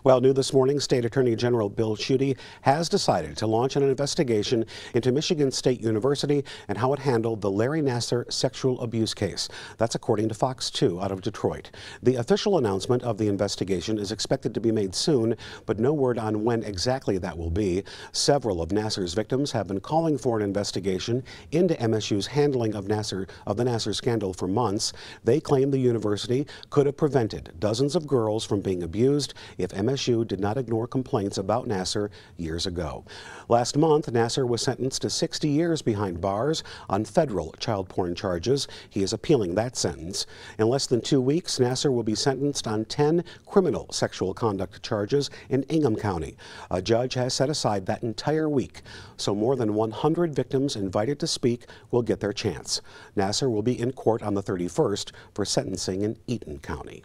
Well, new this morning, State Attorney General Bill Schuette has decided to launch an investigation into Michigan State University and how it handled the Larry Nassar sexual abuse case. That's according to Fox 2 out of Detroit. The official announcement of the investigation is expected to be made soon, but no word on when exactly that will be. Several of Nassar's victims have been calling for an investigation into MSU's handling of the Nassar scandal for months. They claim the university could have prevented dozens of girls from being abused if MSU did not ignore complaints about Nassar years ago. Last month, Nassar was sentenced to 60 years behind bars on federal child porn charges. He is appealing that sentence. In less than 2 weeks, Nassar will be sentenced on 10 criminal sexual conduct charges in Ingham County. A judge has set aside that entire week, so more than 100 victims invited to speak will get their chance. Nassar will be in court on the 31st for sentencing in Eaton County.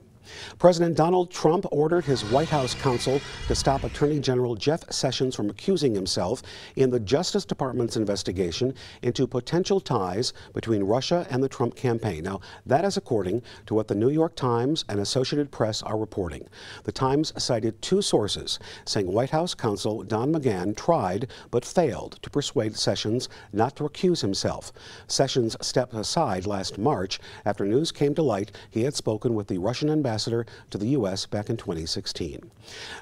President Donald Trump ordered his White House counsel to stop Attorney General Jeff Sessions from accusing himself in the Justice Department's investigation into potential ties between Russia and the Trump campaign. Now, that is according to what the New York Times and Associated Press are reporting. The Times cited two sources, saying White House counsel Don McGahn tried but failed to persuade Sessions not to accuse himself. Sessions stepped aside last March after news came to light he had spoken with the Russian ambassador to the U.S. back in 2016.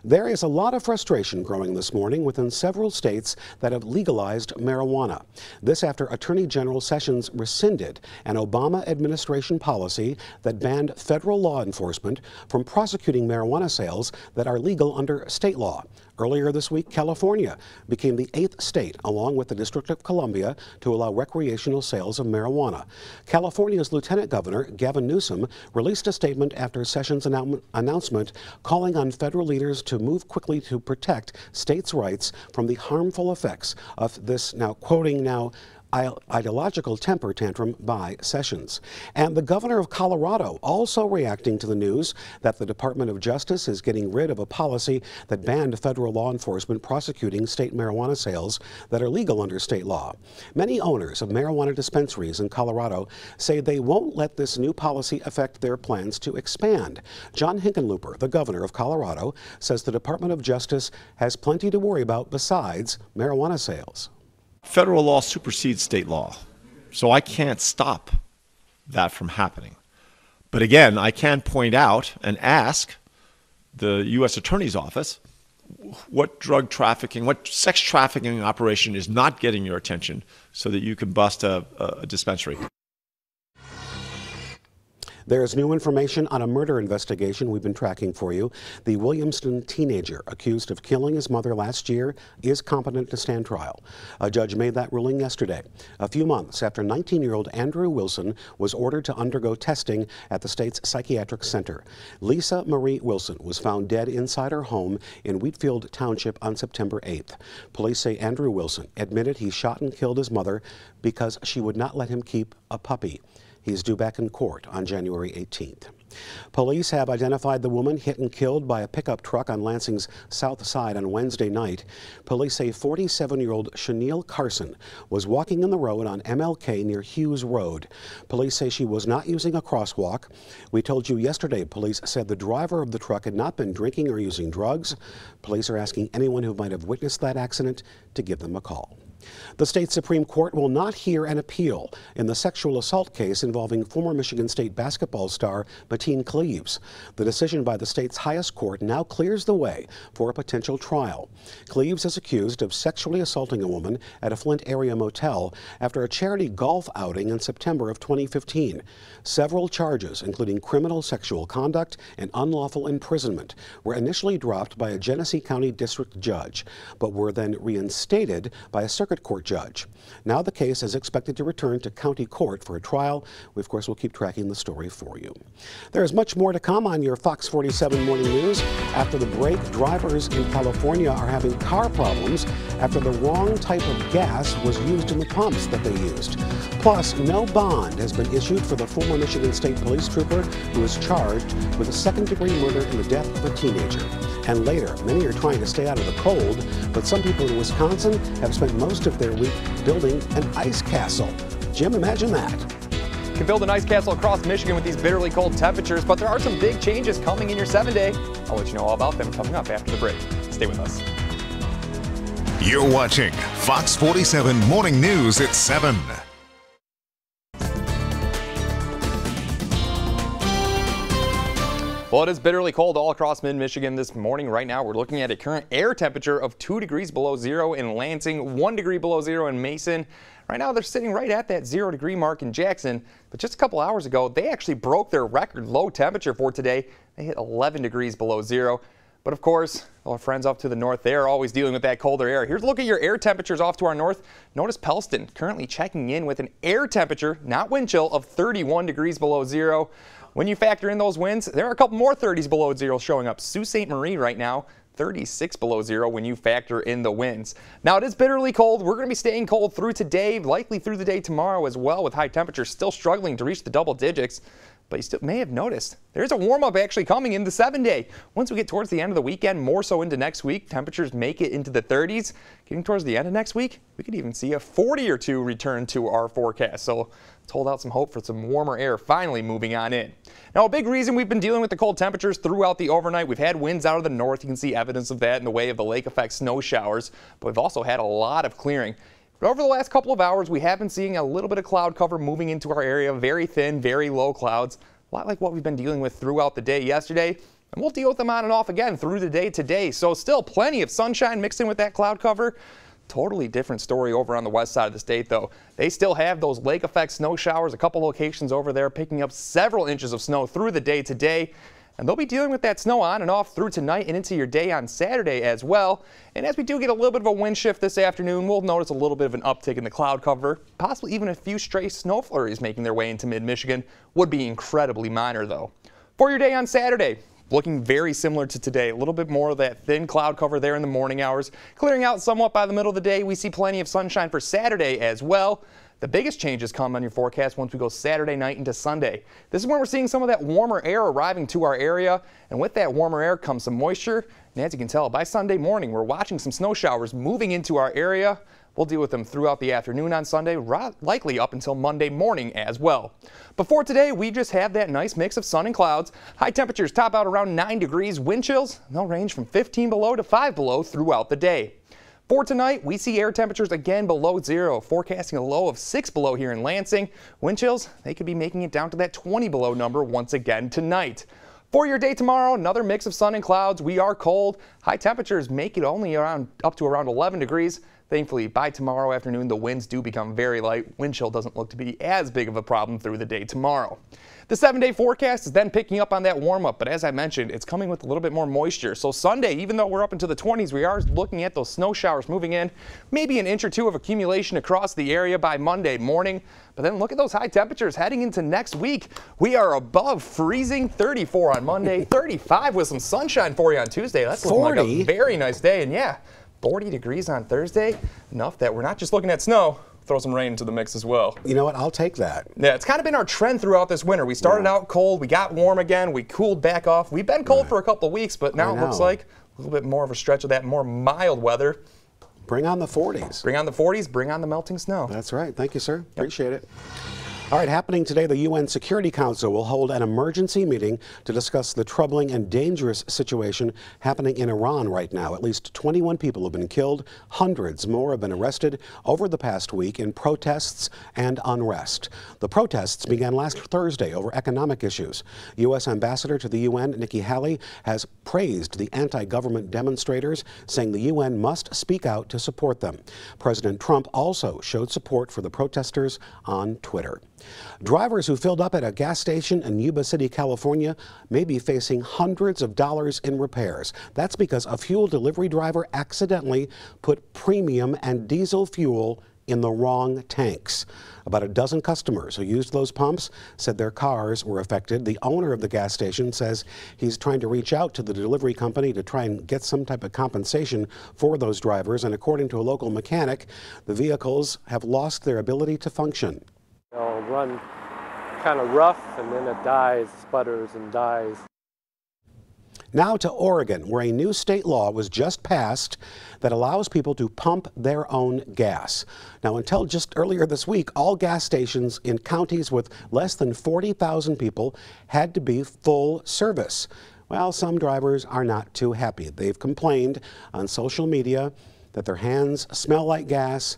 There is a lot of frustration growing this morning within several states that have legalized marijuana. This after Attorney General Sessions rescinded an Obama administration policy that banned federal law enforcement from prosecuting marijuana sales that are legal under state law. Earlier this week, California became the 8th state, along with the District of Columbia, to allow recreational sales of marijuana. California's Lieutenant Governor Gavin Newsom released a statement after Sessions' announcement calling on federal leaders to move quickly to protect states' rights from the harmful effects of this, now quoting now, ideological temper tantrum by Sessions. And the governor of Colorado also reacting to the news that the Department of Justice is getting rid of a policy that banned federal law enforcement prosecuting state marijuana sales that are legal under state law. Many owners of marijuana dispensaries in Colorado say they won't let this new policy affect their plans to expand. John Hickenlooper, the governor of Colorado, says the Department of Justice has plenty to worry about besides marijuana sales. Federal law supersedes state law, so I can't stop that from happening. But again, I can point out and ask the U.S. Attorney's Office what drug trafficking, what sex trafficking operation is not getting your attention so that you can bust a dispensary. There is new information on a murder investigation we've been tracking for you. The Williamston teenager accused of killing his mother last year is competent to stand trial. A judge made that ruling yesterday, a few months after 19-year-old Andrew Wilson was ordered to undergo testing at the state's psychiatric center. Lisa Marie Wilson was found dead inside her home in Wheatfield Township on September 8th. Police say Andrew Wilson admitted he shot and killed his mother because she would not let him keep a puppy. He is due back in court on January 18th. Police have identified the woman hit and killed by a pickup truck on Lansing's south side on Wednesday night. Police say 47-year-old Chenille Carson was walking in the road on MLK near Hughes Road. Police say she was not using a crosswalk. We told you yesterday police said the driver of the truck had not been drinking or using drugs. Police are asking anyone who might have witnessed that accident to give them a call. The state Supreme Court will not hear an appeal in the sexual assault case involving former Michigan State basketball star Mateen Cleaves. The decision by the state's highest court now clears the way for a potential trial. Cleaves is accused of sexually assaulting a woman at a Flint area motel after a charity golf outing in September of 2015. Several charges, including criminal sexual conduct and unlawful imprisonment, were initially dropped by a Genesee County District judge, but were then reinstated by a circuit court judge. Now the case is expected to return to county court for a trial. We, of course, will keep tracking the story for you. There is much more to come on your Fox 47 Morning News. After the break, drivers in California are having car problems after the wrong type of gas was used in the pumps that they used. Plus, no bond has been issued for the former Michigan State police trooper who is charged with a second-degree murder in the death of a teenager. And later, many are trying to stay out of the cold, but some people in Wisconsin have spent most of their week building an ice castle. Jim, imagine that. can build a nice castle across Michigan with these bitterly cold temperatures, but there are some big changes coming in your 7-day. I'll let you know all about them coming up after the break. Stay with us. You're watching Fox 47 Morning News at 7. Well, it is bitterly cold all across mid-Michigan this morning. Right now, we're looking at a current air temperature of 2 degrees below zero in Lansing, 1 degree below zero in Mason. Right now, they're sitting right at that 0-degree mark in Jackson. But just a couple hours ago, they actually broke their record low temperature for today. They hit 11 degrees below zero. But of course, our friends up to the north, they are always dealing with that colder air. Here's a look at your air temperatures off to our north. Notice Pellston currently checking in with an air temperature, not wind chill, of 31 degrees below zero. When you factor in those winds, there are a couple more 30s below zero showing up. Sault Ste. Marie right now, 36 below zero when you factor in the winds. Now, it is bitterly cold. We're going to be staying cold through today, likely through the day tomorrow as well, with high temperatures still struggling to reach the double digits. But you still may have noticed there's a warm-up actually coming in the 7-day. Once we get towards the end of the weekend, more so into next week, temperatures make it into the 30s. Getting towards the end of next week, we could even see a 40 or 2 return to our forecast. So let's hold out some hope for some warmer air finally moving on in. Now, a big reason we've been dealing with the cold temperatures throughout the overnight, we've had winds out of the north. You can see evidence of that in the way of the lake effect snow showers, but we've also had a lot of clearing. But over the last couple of hours, we have been seeing a little bit of cloud cover moving into our area, very thin, very low clouds, a lot like what we've been dealing with throughout the day yesterday. And we'll deal with them on and off again through the day today. So still plenty of sunshine mixed in with that cloud cover. Totally different story over on the west side of the state, though. They still have those lake effect snow showers, a couple locations over there picking up several inches of snow through the day today. And they'll be dealing with that snow on and off through tonight and into your day on Saturday as well. And as we do get a little bit of a wind shift this afternoon, we'll notice a little bit of an uptick in the cloud cover, possibly even a few stray snow flurries making their way into mid-Michigan. Would be incredibly minor, though. For your day on Saturday, looking very similar to today. A little bit more of that thin cloud cover there in the morning hours. Clearing out somewhat by the middle of the day. We see plenty of sunshine for Saturday as well. The biggest changes come on your forecast once we go Saturday night into Sunday. This is when we're seeing some of that warmer air arriving to our area, and with that warmer air comes some moisture. And as you can tell, by Sunday morning, we're watching some snow showers moving into our area. We'll deal with them throughout the afternoon on Sunday, likely up until Monday morning as well. Before today, we just have that nice mix of sun and clouds. High temperatures top out around 9 degrees. Wind chills, they'll range from 15 below to 5 below throughout the day. For tonight, we see air temperatures again below zero, forecasting a low of 6 below here in Lansing. Wind chills, they could be making it down to that 20 below number once again tonight. For your day tomorrow, another mix of sun and clouds. We are cold. High temperatures make it only up to around 11 degrees. Thankfully, by tomorrow afternoon, the winds do become very light. Wind chill doesn't look to be as big of a problem through the day tomorrow. The 7-day forecast is then picking up on that warm-up, but as I mentioned, it's coming with a little bit more moisture. So Sunday, even though we're up into the 20s, we are looking at those snow showers moving in, maybe an inch or two of accumulation across the area by Monday morning. But then look at those high temperatures heading into next week. We are above freezing, 34 on Monday, 35 with some sunshine for you on Tuesday. That's looking like a very nice day. And yeah, 40 degrees on Thursday, enough that we're not just looking at snow. Throw some rain into the mix as well. You know what? I'll take that. Yeah, it's kind of been our trend throughout this winter. We started out cold, we got warm again, we cooled back off. We've been cold for a couple of weeks, but now it looks like a little bit more of a stretch of that more mild weather. Bring on the 40s. Bring on the 40s, bring on the melting snow. That's right. Thank you, sir. Yep. Appreciate it. All right, happening today, the UN Security Council will hold an emergency meeting to discuss the troubling and dangerous situation happening in Iran right now. At least 21 people have been killed. Hundreds more have been arrested over the past week in protests and unrest. The protests began last Thursday over economic issues. U.S. Ambassador to the UN, Nikki Haley, has praised the anti-government demonstrators, saying the UN must speak out to support them. President Trump also showed support for the protesters on Twitter. Drivers who filled up at a gas station in Yuba City, California, may be facing hundreds of dollars in repairs. That's because a fuel delivery driver accidentally put premium and diesel fuel in the wrong tanks. About a dozen customers who used those pumps said their cars were affected. The owner of the gas station says he's trying to reach out to the delivery company to try and get some type of compensation for those drivers. And according to a local mechanic, the vehicles have lost their ability to function. It'll run kind of rough and then it dies, sputters and dies. Now to Oregon, where a new state law was just passed that allows people to pump their own gas. Now, until just earlier this week, all gas stations in counties with less than 40,000 people had to be full service. Well, some drivers are not too happy. They've complained on social media that their hands smell like gas,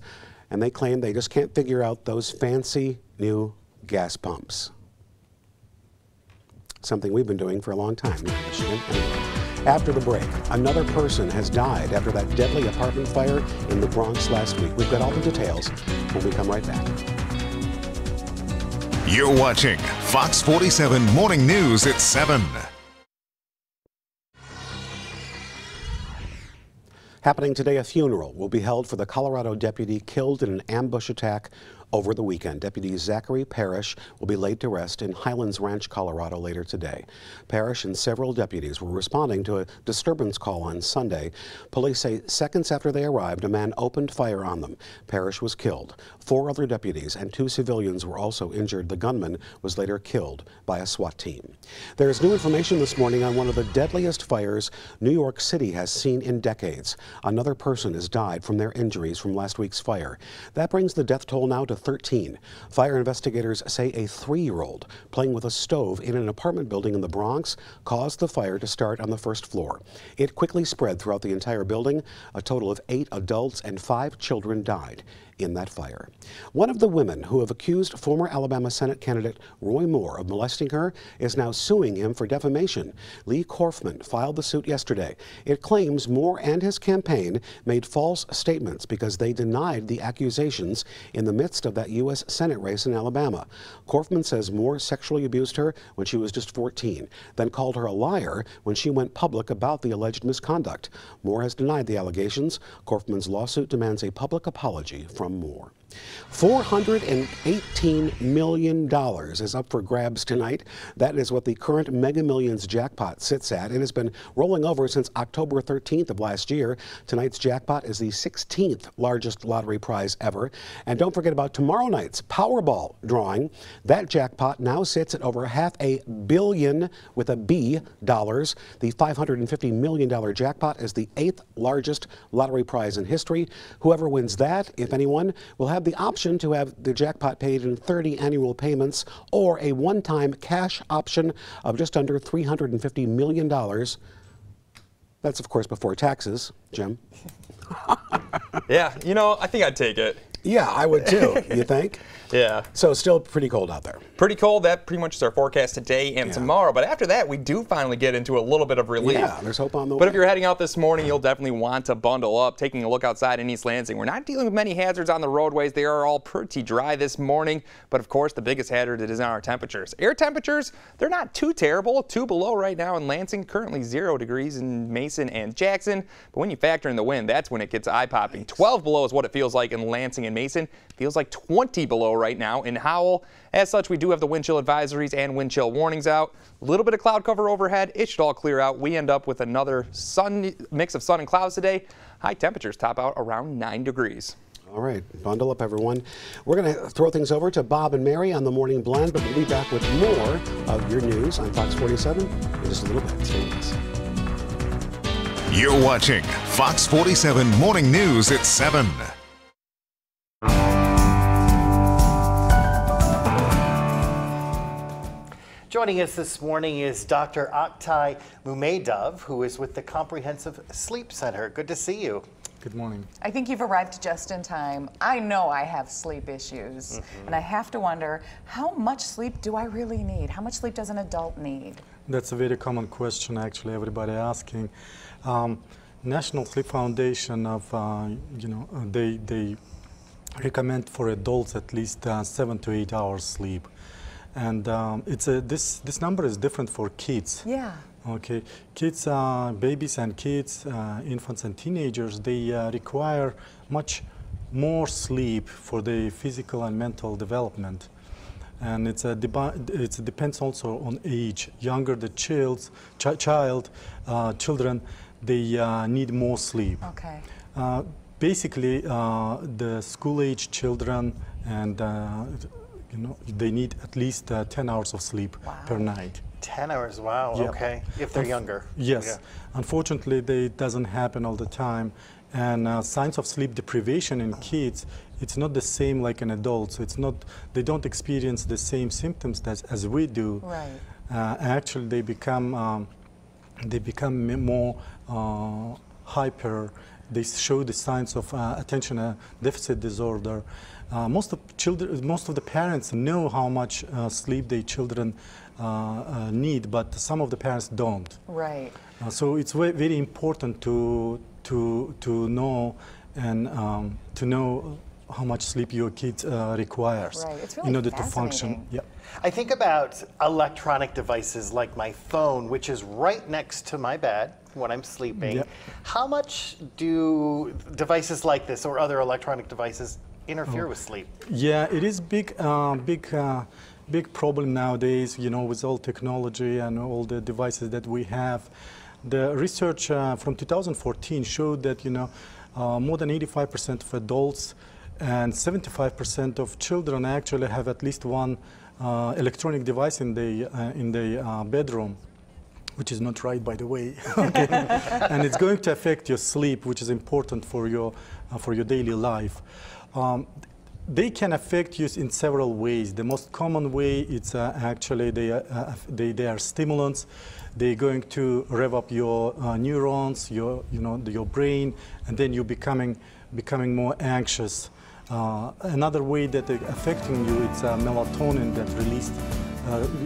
and they claim they just can't figure out those fancy new gas pumps. Something we've been doing for a long time here in Michigan. Anyway, after the break, another person has died after that deadly apartment fire in the Bronx last week. We've got all the details when we come right back. You're watching Fox 47 Morning News at 7. Happening today, a funeral will be held for the Colorado deputy killed in an ambush attack over the weekend. Deputy Zachary Parrish will be laid to rest in Highlands Ranch, Colorado later today. Parrish and several deputies were responding to a disturbance call on Sunday. Police say seconds after they arrived, a man opened fire on them. Parrish was killed. 4 other deputies and 2 civilians were also injured. The gunman was later killed by a SWAT team. There is new information this morning on one of the deadliest fires New York City has seen in decades. Another person has died from their injuries from last week's fire. That brings the death toll now to 13. Fire investigators say a 3-year-old playing with a stove in an apartment building in the Bronx caused the fire to start on the first floor. It quickly spread throughout the entire building. A total of 8 adults and 5 children died in that fire. One of the women who have accused former Alabama Senate candidate Roy Moore of molesting her is now suing him for defamation. Lee Korfman filed the suit yesterday. It claims Moore and his campaign made false statements because they denied the accusations in the midst of that U.S. Senate race in Alabama. Korfman says Moore sexually abused her when she was just 14, then called her a liar when she went public about the alleged misconduct. Moore has denied the allegations. Korfman's lawsuit demands a public apology from Moore. $418 million is up for grabs tonight. That is what the current Mega Millions jackpot sits at. It has been rolling over since October 13th of last year. Tonight's jackpot is the 16th largest lottery prize ever. And don't forget about tomorrow night's Powerball drawing. That jackpot now sits at over $500 million with a B dollars. The $550 million jackpot is the 8th largest lottery prize in history. Whoever wins that, if anyone, will have the option to have the jackpot paid in 30 annual payments or a one-time cash option of just under $350 million. That's, of course, before taxes, Jim. Yeah, you know, I think I'd take it. Yeah, I would too. You think? Yeah. So still pretty cold out there. Pretty cold. That pretty much is our forecast today and tomorrow. But after that, we do finally get into a little bit of relief. Yeah, there's hope on the way. But if you're heading out this morning, you'll definitely want to bundle up. Taking a look outside in East Lansing, we're not dealing with many hazards on the roadways. They are all pretty dry this morning. But of course, the biggest hazard is in our temperatures. Air temperatures, they're not too terrible. 2 below right now in Lansing. Currently 0 degrees in Mason and Jackson. But when you factor in the wind, that's when it gets eye-popping. 12 below is what it feels like in Lansing and Mason. Feels like 20 below right now in Howell. As such, we do have the wind chill advisories and wind chill warnings out. A little bit of cloud cover overhead. It should all clear out. We end up with another mix of sun and clouds today. High temperatures top out around 9 degrees. All right, bundle up, everyone. We're going to throw things over to Bob and Mary on the Morning Blend, but we'll be back with more of your news on Fox 47 in just a little bit. Stay with us. You're watching Fox 47 Morning News at 7. Joining us this morning is Dr. Akhtai Mumeydov, who is with the Comprehensive Sleep Center. Good to see you. Good morning. I think you've arrived just in time. I know I have sleep issues, and I have to wonder, how much sleep do I really need? How much sleep does an adult need? That's a very common question, actually, everybody asking. National Sleep Foundation they recommend for adults at least 7 to 8 hours sleep. And this number is different for kids. Yeah. Okay, kids, babies and kids, infants and teenagers, they require much more sleep for their physical and mental development. And it depends also on age. Younger the children, they need more sleep. Okay. Basically, the school-age children and they need at least 10 hours of sleep per night. 10 hours, wow, Yeah. okay, if they're younger. Yes. Yeah. Unfortunately, it doesn't happen all the time. And signs of sleep deprivation in kids, it's not the same like in adults. It's not, they don't experience the same symptoms as we do. Right. Actually, they become more hyper. They show the signs of attention deficit disorder. Most of the parents know how much sleep their children need, but some of the parents don't. Right. So it's very important to know and to know how much sleep your kid requires Right. It's really in order to function. Yeah. I think about electronic devices like my phone, which is right next to my bed when I'm sleeping. Yep. How much do devices like this or other electronic devices interfere with sleep? Yeah, it is big problem nowadays, you know, with all technology and all the devices that we have. The research from 2014 showed that, you know, more than 85% of adults and 75% of children actually have at least one electronic device in the bedroom, which is not right, by the way. Okay. And it's going to affect your sleep, which is important for your daily life. They can affect you in several ways. The most common way it's actually they are stimulants. They're going to rev up your neurons, your brain, and then you're becoming more anxious. Another way that they're affecting you, it's melatonin that's released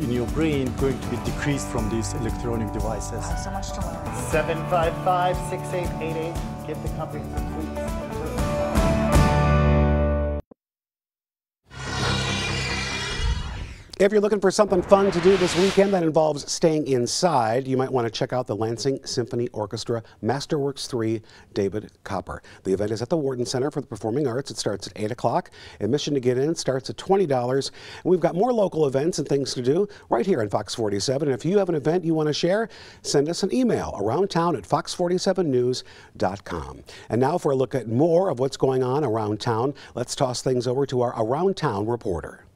in your brain, going to be decreased from these electronic devices. Wow, so much to learn. 755-6888. Get the comprehensive sleep. If you're looking for something fun to do this weekend that involves staying inside, you might want to check out the Lansing Symphony Orchestra Masterworks 3 David Copper. The event is at the Wharton Center for the Performing Arts. It starts at 8 o'clock. Admission to get in starts at $20. And we've got more local events and things to do right here on Fox 47. And if you have an event you want to share, send us an email around town at fox47news.com. And now for a look at more of what's going on around town, let's toss things over to our Around Town reporter.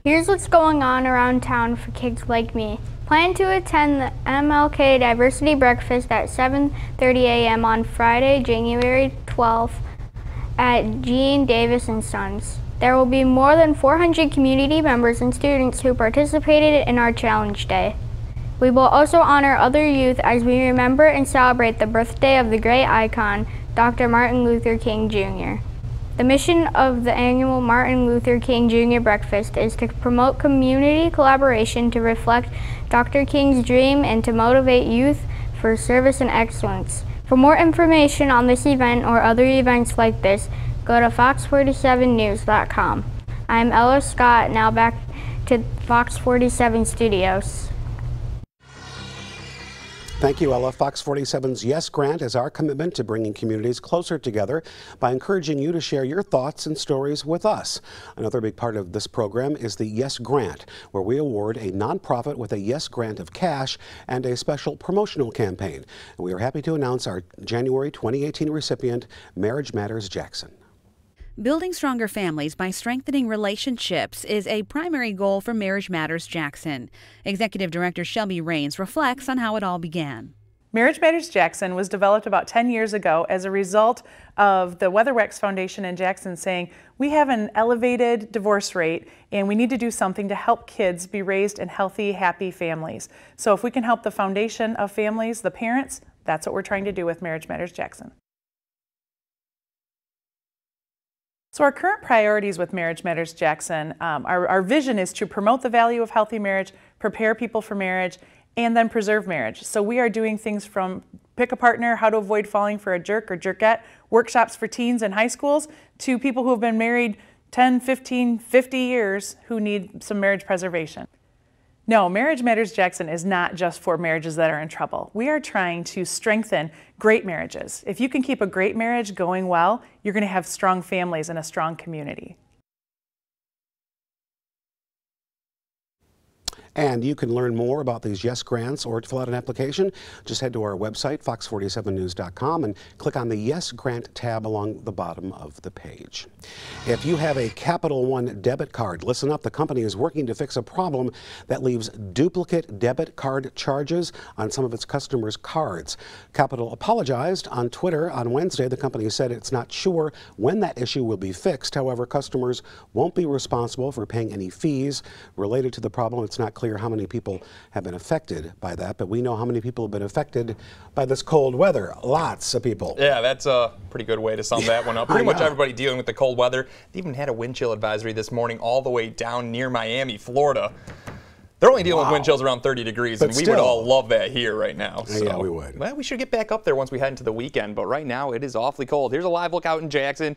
Here's what's going on around town for kids like me. Plan to attend the MLK Diversity Breakfast at 7:30 a.m. on Friday, January 12th at Gene Davis & Sons. There will be more than 400 community members and students who participated in our challenge day. We will also honor other youth as we remember and celebrate the birthday of the great icon, Dr. Martin Luther King Jr. The mission of the annual Martin Luther King Jr. Breakfast is to promote community collaboration, to reflect Dr. King's dream, and to motivate youth for service and excellence. For more information on this event or other events like this, go to fox47news.com. I'm Ella Scott, now back to Fox 47 Studios. Thank you, Ella. Fox 47's Yes Grant is our commitment to bringing communities closer together by encouraging you to share your thoughts and stories with us. Another big part of this program is the Yes Grant, where we award a nonprofit with a Yes Grant of cash and a special promotional campaign. And we are happy to announce our January 2018 recipient, Marriage Matters Jackson. Building stronger families by strengthening relationships is a primary goal for Marriage Matters Jackson. Executive Director Shelby Rains reflects on how it all began. Marriage Matters Jackson was developed about 10 years ago as a result of the Weatherwax Foundation in Jackson saying, we have an elevated divorce rate and we need to do something to help kids be raised in healthy, happy families. So if we can help the foundation of families, the parents, that's what we're trying to do with Marriage Matters Jackson. So our current priorities with Marriage Matters Jackson, our vision is to promote the value of healthy marriage, prepare people for marriage, and then preserve marriage. So we are doing things from pick a partner, how to avoid falling for a jerk or jerkette, workshops for teens and high schools, to people who have been married 10, 15, 50 years who need some marriage preservation. No, Marriage Matters Jackson is not just for marriages that are in trouble. We are trying to strengthen great marriages. If you can keep a great marriage going well, you're going to have strong families and a strong community. And you can learn more about these YES grants or to fill out an application. Just head to our website, fox47news.com, and click on the YES Grant tab along the bottom of the page. If you have a Capital One debit card, listen up. The company is working to fix a problem that leaves duplicate debit card charges on some of its customers' cards. Capital apologized on Twitter on Wednesday. The company said it's not sure when that issue will be fixed. However, customers won't be responsible for paying any fees related to the problem. It's not clear how many people have been affected by that, but we know how many people have been affected by this cold weather. Lots of people. Yeah, that's a pretty good way to sum that one up. Pretty much everybody dealing with the cold weather. They even had a wind chill advisory this morning all the way down near Miami, Florida. They're only dealing with wind chills around 30 degrees, and we would all love that here right now. So. Yeah, we would. Well, we should get back up there once we head into the weekend, but right now it is awfully cold. Here's a live look out in Jackson.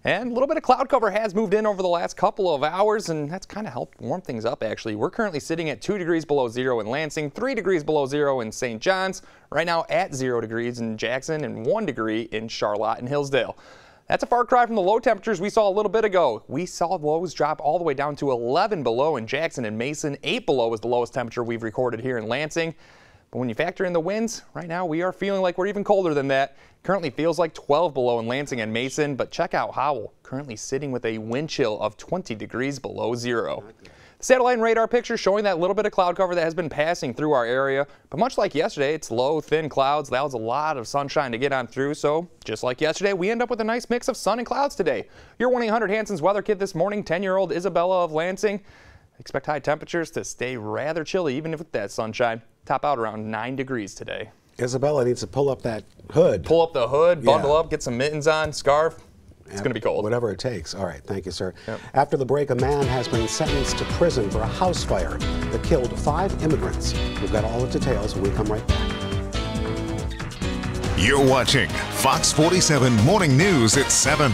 And a little bit of cloud cover has moved in over the last couple of hours, and that's kind of helped warm things up, actually. We're currently sitting at 2 degrees below zero in Lansing, 3 degrees below zero in St. John's, right now at 0 degrees in Jackson, and 1 degree in Charlotte and Hillsdale. That's a far cry from the low temperatures we saw a little bit ago. We saw lows drop all the way down to 11 below in Jackson and Mason. 8 below was the lowest temperature we've recorded here in Lansing. But when you factor in the winds, right now we are feeling like we're even colder than that. Currently feels like 12 below in Lansing and Mason, but check out Howell, currently sitting with a wind chill of 20 degrees below zero. The satellite and radar picture showing that little bit of cloud cover that has been passing through our area, but much like yesterday, it's low, thin clouds. That was a lot of sunshine to get on through, so just like yesterday, we end up with a nice mix of sun and clouds today. Your 1-800-Hanson's weather kit this morning, 10-year-old Isabella of Lansing. Expect high temperatures to stay rather chilly even with that sunshine. Top out around 9 degrees today. Isabella needs to pull up that hood. Pull up the hood, bundle up, get some mittens on, scarf. It's going to be cold. Whatever it takes. All right. Thank you, sir. Yep. After the break, a man has been sentenced to prison for a house fire that killed 5 immigrants. We've got all the details when we come right back. You're watching Fox 47 Morning News at 7.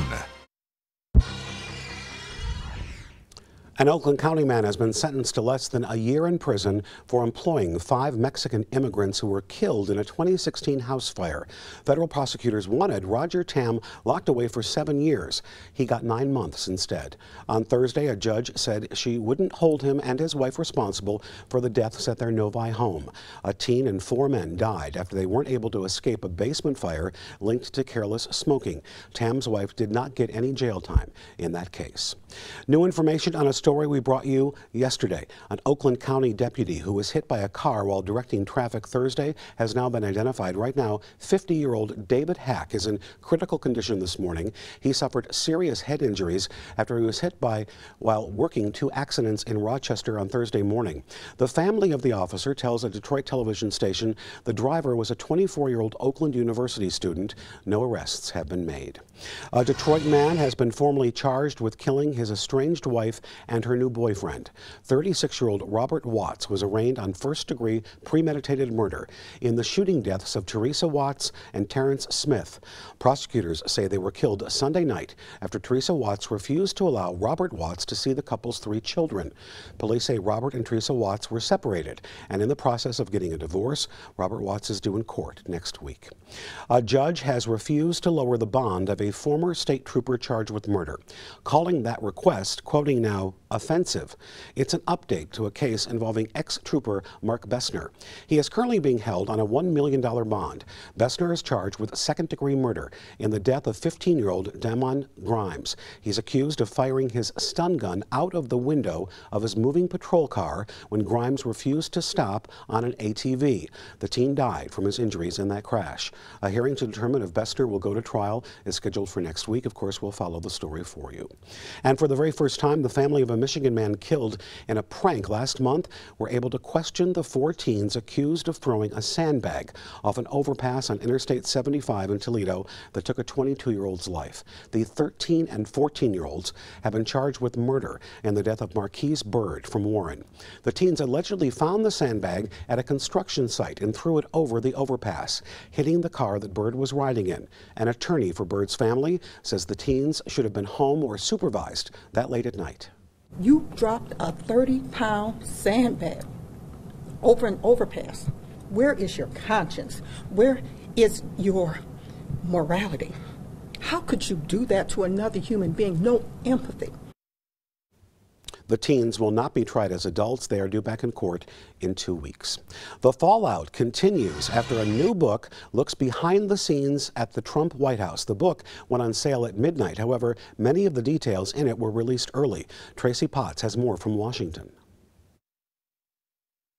An Oakland County man has been sentenced to less than a year in prison for employing 5 Mexican immigrants who were killed in a 2016 house fire. Federal prosecutors wanted Roger Tam locked away for 7 years. He got 9 months instead. On Thursday, a judge said she wouldn't hold him and his wife responsible for the deaths at their Novi home. A teen and 4 men died after they weren't able to escape a basement fire linked to careless smoking. Tam's wife did not get any jail time in that case. New information on a story we brought you yesterday. An Oakland County deputy who was hit by a car while directing traffic Thursday has now been identified. Right now, 50-year-old David Hack is in critical condition this morning. He suffered serious head injuries after he was hit while working 2 accidents in Rochester on Thursday morning. The family of the officer tells a Detroit television station the driver was a 24-year-old Oakland University student. No arrests have been made. A Detroit man has been formally charged with killing his estranged wife and her new boyfriend. 36-year-old Robert Watts was arraigned on first-degree premeditated murder in the shooting deaths of Teresa Watts and Terrence Smith. Prosecutors say they were killed Sunday night after Teresa Watts refused to allow Robert Watts to see the couple's 3 children. Police say Robert and Teresa Watts were separated, and in the process of getting a divorce, Robert Watts is due in court next week. A judge has refused to lower the bond of a former state trooper charged with murder, calling that request, quoting now, offensive. It's an update to a case involving ex-trooper Mark Bessner. He is currently being held on a $1 million bond. Bessner is charged with second-degree murder in the death of 15-year-old Damon Grimes. He's accused of firing his stun gun out of the window of his moving patrol car when Grimes refused to stop on an ATV. The teen died from his injuries in that crash. A hearing to determine if Bessner will go to trial is scheduled for next week. Of course, we'll follow the story for you. And for the very first time, the family of a Michigan man killed in a prank last month were able to question the 4 teens accused of throwing a sandbag off an overpass on Interstate 75 in Toledo that took a 22-year-old's life. The 13 and 14-year-olds have been charged with murder in the death of Marquise Bird from Warren. The teens allegedly found the sandbag at a construction site and threw it over the overpass, hitting the car that Bird was riding in. An attorney for Bird's family says the teens should have been home or supervised that late at night. You dropped a 30-pound sandbag over an overpass. Where is your conscience? Where is your morality? How could you do that to another human being? No empathy. The teens will not be tried as adults. They are due back in court in 2 weeks. The fallout continues after a new book looks behind the scenes at the Trump White House. The book went on sale at midnight. However, many of the details in it were released early. Tracy Potts has more from Washington.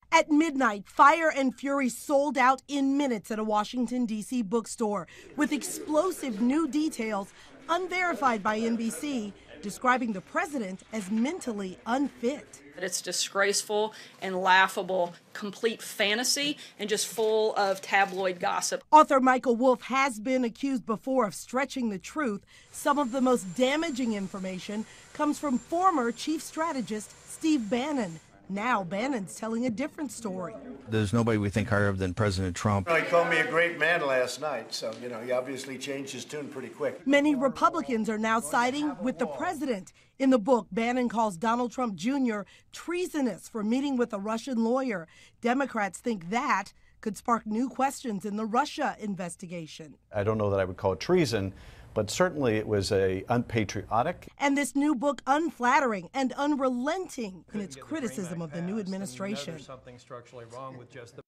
At midnight, Fire and Fury sold out in minutes at a Washington, D.C. bookstore with explosive new details unverified by NBC, describing the president as mentally unfit. It's disgraceful and laughable, complete fantasy, and just full of tabloid gossip. Author Michael Wolff has been accused before of stretching the truth. Some of the most damaging information comes from former chief strategist Steve Bannon. Now Bannon's telling a different story. There's nobody we think higher than President Trump. He called me a great man last night, so, he obviously changed his tune pretty quick. Many Republicans are now siding with the president. In the book, Bannon calls Donald Trump Jr. treasonous for meeting with a Russian lawyer. Democrats think that could spark new questions in the Russia investigation. I don't know that I would call it treason, but certainly it was unpatriotic. And this new book unflattering and unrelenting in its criticism of the new administration. There's something structurally wrong with just the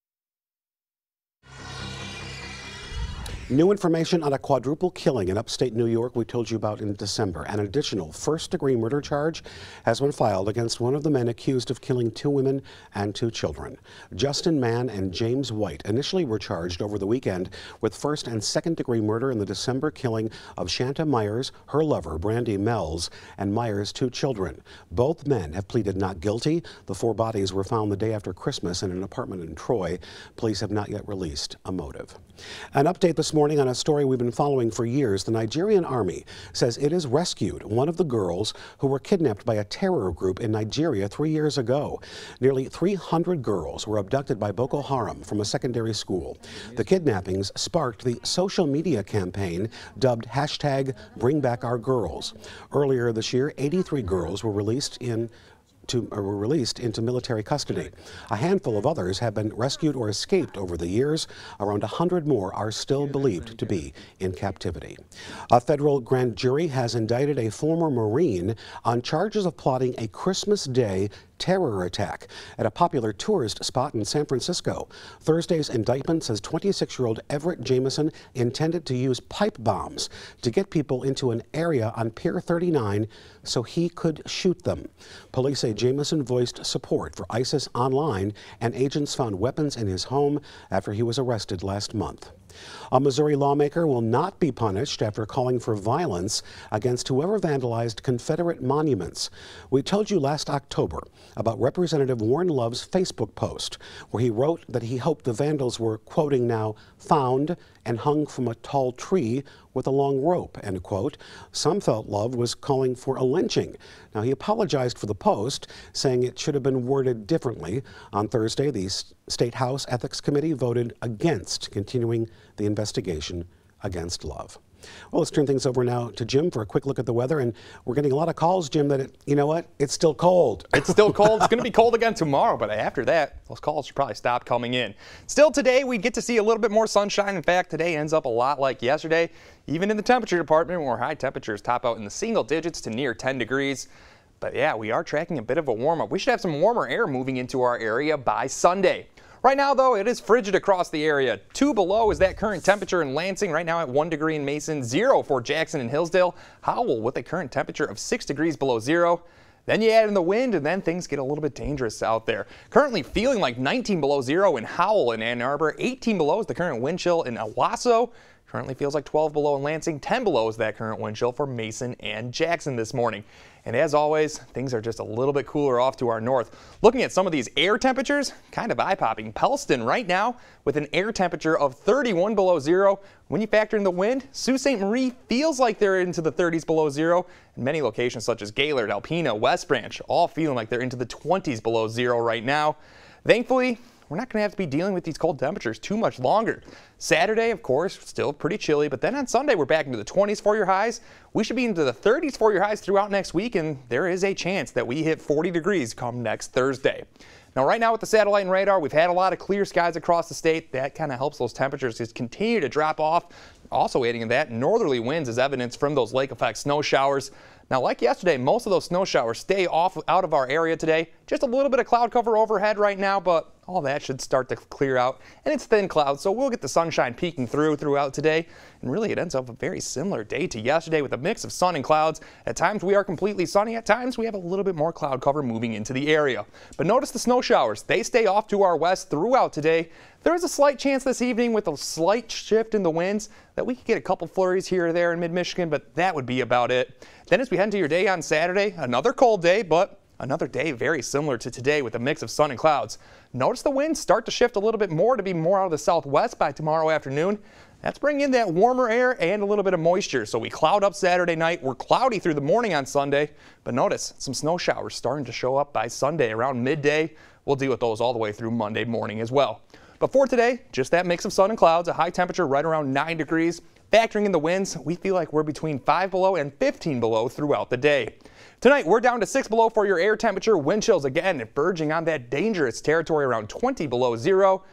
New information on a quadruple killing in upstate New York we told you about in December. An additional first-degree murder charge has been filed against one of the men accused of killing 2 women and 2 children. Justin Mann and James White initially were charged over the weekend with first- and second-degree murder in the December killing of Shanta Myers, her lover, Brandy Mells, and Myers' 2 children. Both men have pleaded not guilty. The 4 bodies were found the day after Christmas in an apartment in Troy. Police have not yet released a motive. An update this morning on a story we've been following for years. The Nigerian army says it has rescued one of the girls who were kidnapped by a terror group in Nigeria 3 years ago. Nearly 300 girls were abducted by Boko Haram from a secondary school. The kidnappings sparked the social media campaign dubbed #BringBackOurGirls. Earlier this year, 83 girls were released into military custody. A handful of others have been rescued or escaped over the years. Around 100 more are still believed to be in captivity. A federal grand jury has indicted a former Marine on charges of plotting a Christmas Day terror attack at a popular tourist spot in San Francisco. Thursday's indictment says 26-year-old Everett Jameson intended to use pipe bombs to get people into an area on Pier 39 so he could shoot them. Police say Jameson voiced support for ISIS online, and agents found weapons in his home after he was arrested last month. A Missouri lawmaker will not be punished after calling for violence against whoever vandalized Confederate monuments. We told you last October about Representative Warren Love's Facebook post, where he wrote that he hoped the vandals were, quoting now, found and hung from a tall tree with a long rope, end quote. Some felt Love was calling for a lynching. Now, he apologized for the post, saying it should have been worded differently. On Thursday, the State House Ethics Committee voted against continuing the investigation against Love. Well, let's turn things over now to Jim for a quick look at the weather. And we're getting a lot of calls, Jim, that, you know what, it's still cold. It's still cold. It's going to be cold again tomorrow, but after that, those calls should probably stop coming in. Still today, we get to see a little bit more sunshine. In fact, today ends up a lot like yesterday, even in the temperature department, where high temperatures top out in the single digits to near 10 degrees. But yeah, we are tracking a bit of a warm-up. We should have some warmer air moving into our area by Sunday. Right now, though, it is frigid across the area. 2 below is that current temperature in Lansing. Right now at 1 degree in Mason, 0 for Jackson and Hillsdale. Howell with a current temperature of 6 degrees below 0. Then you add in the wind, and then things get a little bit dangerous out there. Currently feeling like 19 below 0 in Howell and Ann Arbor. 18 below is the current wind chill in Owasso. Currently feels like 12 below in Lansing. 10 below is that current wind chill for Mason and Jackson this morning. And as always, things are just a little bit cooler off to our north. Looking at some of these air temperatures, kind of eye-popping. Pellston right now with an air temperature of 31 below 0. When you factor in the wind, Sault Ste. Marie feels like they're into the 30s below 0. And many locations such as Gaylord, Alpena, West Branch, all feeling like they're into the 20s below 0 right now. Thankfully, we're not going to have to be dealing with these cold temperatures too much longer. Saturday, of course, still pretty chilly, but then on Sunday, we're back into the 20s for your highs. We should be into the 30s for your highs throughout next week, and there is a chance that we hit 40 degrees come next Thursday. Now, right now with the satellite and radar, we've had a lot of clear skies across the state. That kind of helps those temperatures just continue to drop off. Also aiding in that, northerly winds is evidence from those lake effect snow showers. Now, like yesterday, most of those snow showers stay out of our area today. Just a little bit of cloud cover overhead right now, but all that should start to clear out. And it's thin clouds, so we'll get the sunshine peeking throughout today. And really, it ends up a very similar day to yesterday with a mix of sun and clouds. At times, we are completely sunny. At times, we have a little bit more cloud cover moving into the area. But notice the snow showers. They stay off to our west throughout today. There is a slight chance this evening with a slight shift in the winds that we could get a couple flurries here or there in mid-Michigan, but that would be about it. Then as we head into your day on Saturday, another cold day, but another day very similar to today with a mix of sun and clouds. Notice the winds start to shift a little bit more to be more out of the southwest by tomorrow afternoon. That's bringing in that warmer air and a little bit of moisture. So we cloud up Saturday night. We're cloudy through the morning on Sunday, but notice some snow showers starting to show up by Sunday around midday. We'll deal with those all the way through Monday morning as well. But for today, just that mix of sun and clouds, a high temperature right around 9 degrees. Factoring in the winds, we feel like we're between 5 below and 15 below throughout the day. Tonight, we're down to 6 below for your air temperature. Wind chills again verging on that dangerous territory around 20 below zero.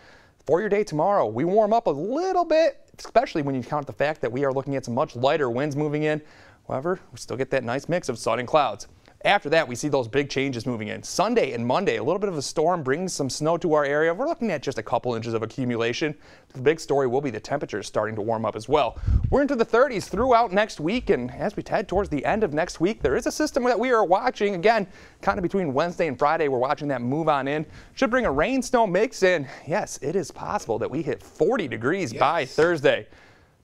For your day tomorrow, we warm up a little bit, especially when you count the fact that we are looking at some much lighter winds moving in. However, we still get that nice mix of sun and clouds. After that, we see those big changes moving in. Sunday and Monday, a little bit of a storm brings some snow to our area. We're looking at just a couple inches of accumulation. The big story will be the temperatures starting to warm up as well. We're into the 30s throughout next week, and as we head towards the end of next week, there is a system that we are watching. Again, kind of between Wednesday and Friday, we're watching that move on in. Should bring a rain-snow mix in. Yes, it is possible that we hit 40 degrees by Thursday.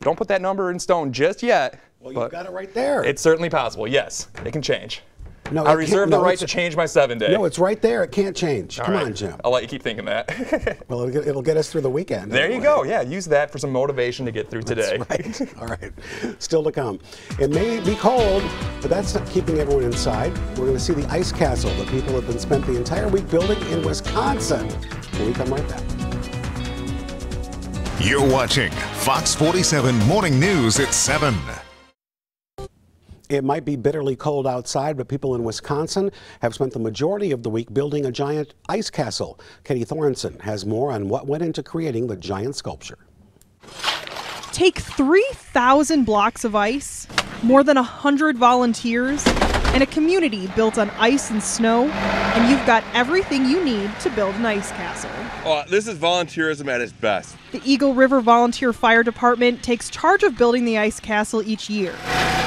Don't put that number in stone just yet. Well, you've got it right there. It's certainly possible. Yes, it can change. No, I reserve the right to change my 7-day. No, it's right there. It can't change. Come on, Jim. I'll let you keep thinking that. Well, it'll get us through the weekend. There you go. Yeah, use that for some motivation to get through today. That's right. All right. Still to come. It may be cold, but that's not keeping everyone inside. We're going to see the ice castle that people have been spent the entire week building in Wisconsin. When we come right back. You're watching Fox 47 Morning News at 7. It might be bitterly cold outside, but people in Wisconsin have spent the majority of the week building a giant ice castle. Katie Thorenson has more on what went into creating the giant sculpture. Take 3,000 blocks of ice, more than 100 volunteers, and a community built on ice and snow, and you've got everything you need to build an ice castle. Oh, this is volunteerism at its best. The Eagle River Volunteer Fire Department takes charge of building the ice castle each year.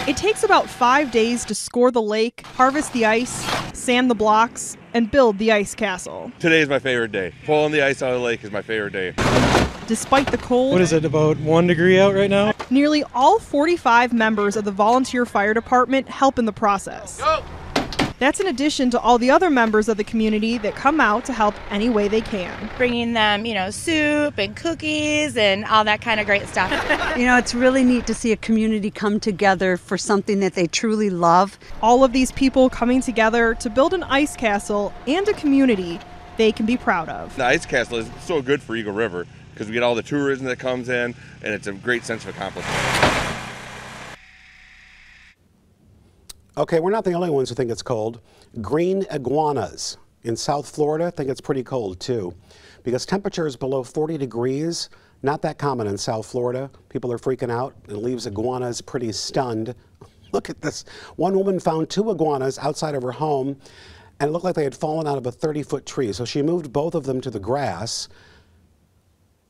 It takes about 5 days to score the lake, harvest the ice, sand the blocks, and build the ice castle. Today is my favorite day. Pulling the ice out of the lake is my favorite day. Despite the cold, What is it, about 1 degree out right now? nearly all 45 members of the volunteer fire department help in the process. Go! That's in addition to all the other members of the community that come out to help any way they can. Bringing them, soup and cookies and all that kind of great stuff. It's really neat to see a community come together for something that they truly love. All of these people coming together to build an ice castle and a community they can be proud of. The ice castle is so good for Eagle River because we get all the tourism that comes in, and it's a great sense of accomplishment. Okay, we're not the only ones who think it's cold. Green iguanas in South Florida think it's pretty cold too, because temperatures below 40 degrees, not that common in South Florida. People are freaking out and leaves iguanas pretty stunned. Look at this. One woman found 2 iguanas outside of her home, and it looked like they had fallen out of a 30-foot tree. So she moved both of them to the grass.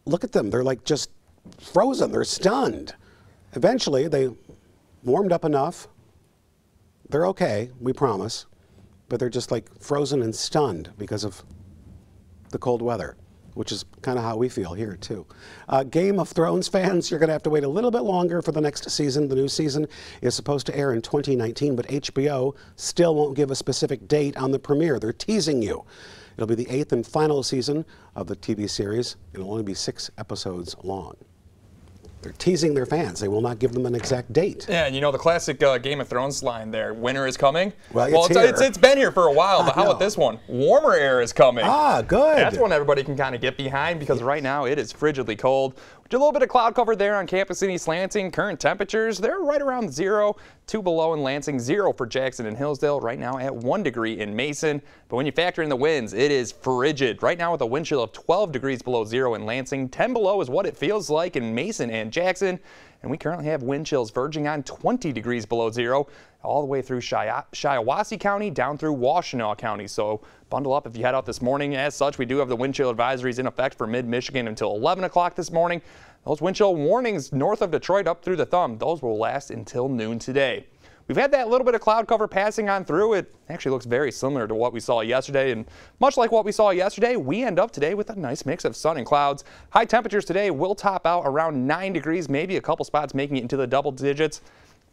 Look at them. They're like just frozen. They're stunned. Eventually, they warmed up enough. They're okay, we promise, but they're just like frozen and stunned because of the cold weather, which is kind of how we feel here too. Game of Thrones fans, you're going to have to wait a little bit longer for the next season. The new season is supposed to air in 2019, but HBO still won't give a specific date on the premiere. They're teasing you. It'll be the 8th and final season of the TV series. It'll only be 6 episodes long. They're teasing their fans. They will not give them an exact date. Yeah, and the classic Game of Thrones line there, winter is coming. Well, it's been here for a while, but how about this one? Warmer air is coming. Ah, good. That's one everybody can kind of get behind because right now it is frigidly cold. A little bit of cloud cover there on campus in East Lansing. Current temperatures, they're right around 0, 2 below in Lansing, 0 for Jackson and Hillsdale, right now at 1 degree in Mason. But when you factor in the winds, it is frigid. Right now with a wind chill of 12 degrees below 0 in Lansing, 10 below is what it feels like in Mason and Jackson. And we currently have wind chills verging on 20 degrees below zero all the way through Shiawassee County down through Washtenaw County. So bundle up if you head out this morning. As such, we do have the wind chill advisories in effect for mid-Michigan until 11 o'clock this morning. Those wind chill warnings north of Detroit up through the thumb, those will last until noon today. We've had that little bit of cloud cover passing on through. It actually looks very similar to what we saw yesterday, and much like what we saw yesterday, we end up today with a nice mix of sun and clouds. High temperatures today will top out around 9 degrees, maybe a couple spots making it into the double digits.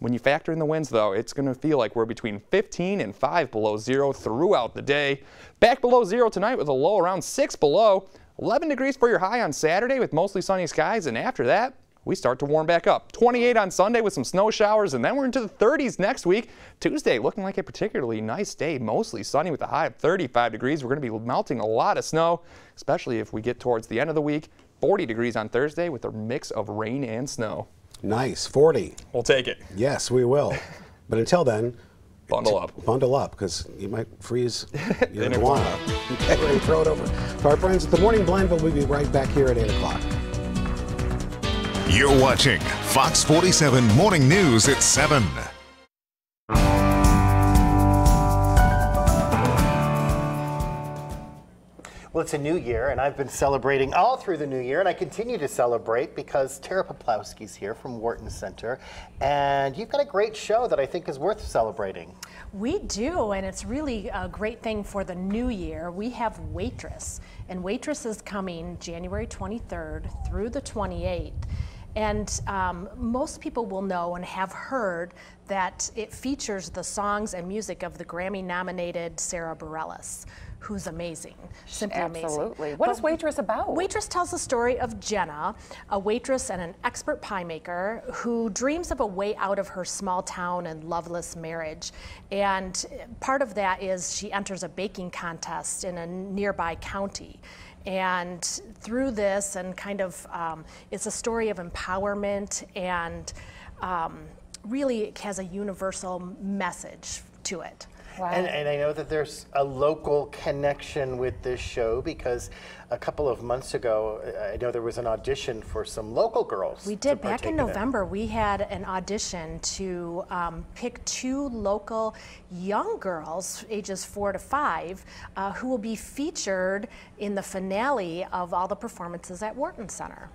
When you factor in the winds, though, it's going to feel like we're between 15 and 5 below zero throughout the day. Back below zero tonight with a low around 6 below. 11 degrees for your high on Saturday with mostly sunny skies, and after that, we start to warm back up. 28 on Sunday with some snow showers, and then we're into the 30s next week. Tuesday looking like a particularly nice day, mostly sunny with a high of 35 degrees. We're going to be melting a lot of snow, especially if we get towards the end of the week. 40 degrees on Thursday with a mix of rain and snow. Nice, 40. We'll take it. Yes, we will. But until then, bundle up. Bundle up, because you might freeze your iguana. Get ready to throw it over. To our friends at the Morning Blend, but we'll be right back here at 8 o'clock. You're watching Fox 47 Morning News at 7. Well, it's a new year, and I've been celebrating all through the new year, and I continue to celebrate because Tara Poplowski's here from Wharton Center, and you've got a great show that I think is worth celebrating. We do, and it's really a great thing for the new year. We have Waitress, and Waitress is coming January 23rd through the 28th. And most people will know and have heard that it features the songs and music of the Grammy-nominated Sarah Bareilles, who's amazing, simply amazing. Absolutely. What is Waitress about? Waitress tells the story of Jenna, a waitress and an expert pie maker who dreams of a way out of her small town and loveless marriage. And part of that is she enters a baking contest in a nearby county. And through this, and kind of, it's a story of empowerment, and really it has a universal message to it. Wow. And I know that there's a local connection with this show because a couple of months ago, I know there was an audition for some local girls. We did. Back in November, we had an audition to pick 2 local young girls, ages 4 to 5, who will be featured in the finale of all the performances at Wharton Center.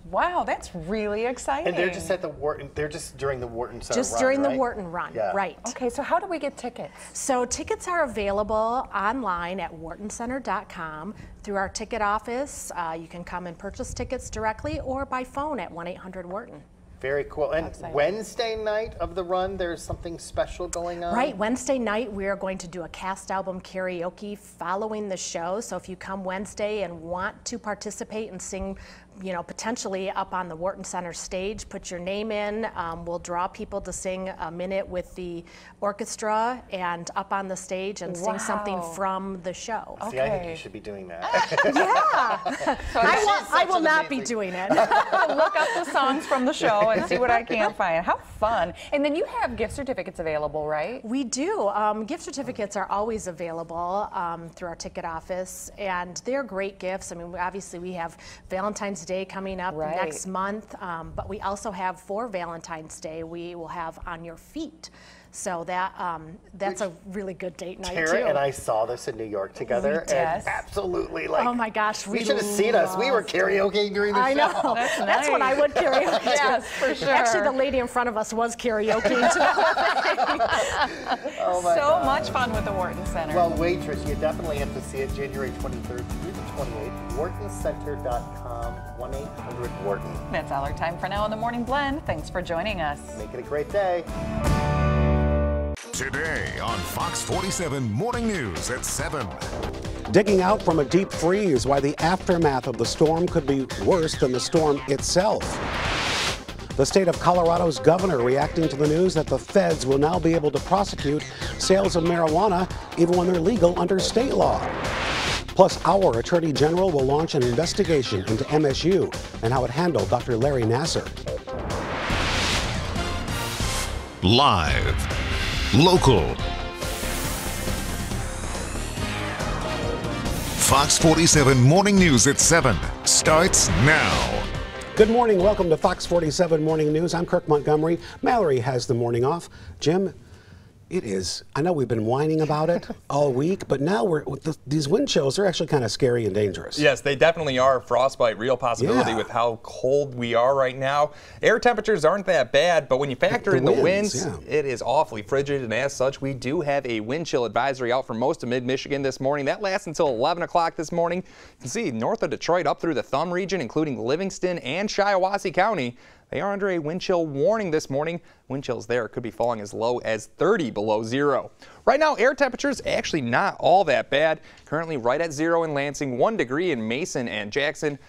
Wow, that's really exciting. And they're just at the Wharton, they're just during the Wharton Center Just run, during right? the Wharton run, yeah. right. Okay, so how do we get tickets? So tickets are available online at whartoncenter.com through our ticket office. You can come and purchase tickets directly or by phone at 1-800-WHARTON. Very cool. And Wednesday night of the run, there's something special going on? Right, Wednesday night we are going to do a cast album karaoke following the show. So if you come Wednesday and want to participate and sing, you know, potentially up on the Wharton Center stage, put your name in. We'll draw people to sing a minute with the orchestra and up on the stage and sing something from the show. See, I think you should be doing that. Yeah. I will not be doing it. Look up the songs from the show and see what I can find. How fun. And then you have gift certificates available, right? We do. Gift certificates are always available through our ticket office, and they're great gifts. I mean, obviously we have Valentine's Day coming up next month, but we also have for Valentine's Day, we will have On Your Feet. So that that's a really good date night too. Tara and I saw this in New York together, and absolutely, like, oh my gosh, you should have seen us. We were karaoke during the show. I know. That's what I would karaoke. Yes, for sure. Actually, the lady in front of us was karaoke. Oh my so God. much fun with the Wharton Center. Well, Waitress, you definitely have to see it January 23rd through the 28th. WhartonCenter.com, 1-800-WHARTON. That's all our time for now on the Morning Blend. Thanks for joining us. Make it a great day. Today on Fox 47 Morning News at 7. Digging out from a deep freeze, why the aftermath of the storm could be worse than the storm itself. The state of Colorado's governor reacting to the news that the feds will now be able to prosecute sales of marijuana even when they're legal under state law. Plus, our Attorney General will launch an investigation into MSU and how it handled Dr. Larry Nassar. Live. Local. Fox 47 Morning News at 7 starts now. Good morning. Welcome to Fox 47 Morning News. I'm Kirk Montgomery. Mallory has the morning off. Jim, it is, I know we've been whining about it all week, but now these wind chills are actually kind of scary and dangerous. Yes, they definitely are. Frostbite, real possibility with how cold we are right now. Air temperatures aren't that bad, but when you factor in the winds, it is awfully frigid, and as such, we do have a wind chill advisory out for most of mid-Michigan this morning. That lasts until 11 o'clock this morning. You can see north of Detroit up through the Thumb region, including Livingston and Shiawassee County. They are under a wind chill warning this morning. Wind chills there could be falling as low as 30 below zero. Right now, air temperatures actually not all that bad. Currently right at zero in Lansing, 1 degree in Mason and Jackson.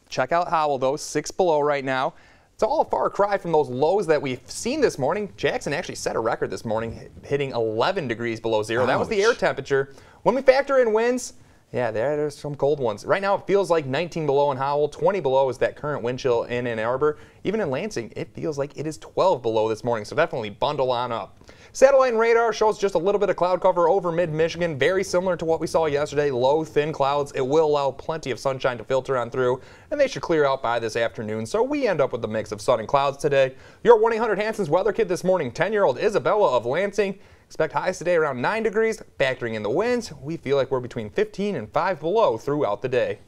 Check out Howell though, 6 below right now. It's all a far cry from those lows that we've seen this morning. Jackson actually set a record this morning, hitting 11 degrees below zero. That was the air temperature. When we factor in winds, yeah, there's some cold ones. Right now, it feels like 19 below in Howell, 20 below is that current wind chill in Ann Arbor. Even in Lansing, it feels like it is 12 below this morning, so definitely bundle on up. Satellite and radar shows just a little bit of cloud cover over mid-Michigan, very similar to what we saw yesterday, low, thin clouds. It will allow plenty of sunshine to filter on through, and they should clear out by this afternoon, so we end up with a mix of sun and clouds today. Your 1-800-Hanson's weather kit this morning, 10-year-old Isabella of Lansing. Expect highs today around 9 degrees. Factoring in the winds, we feel like we're between 15 and 5 below throughout the day.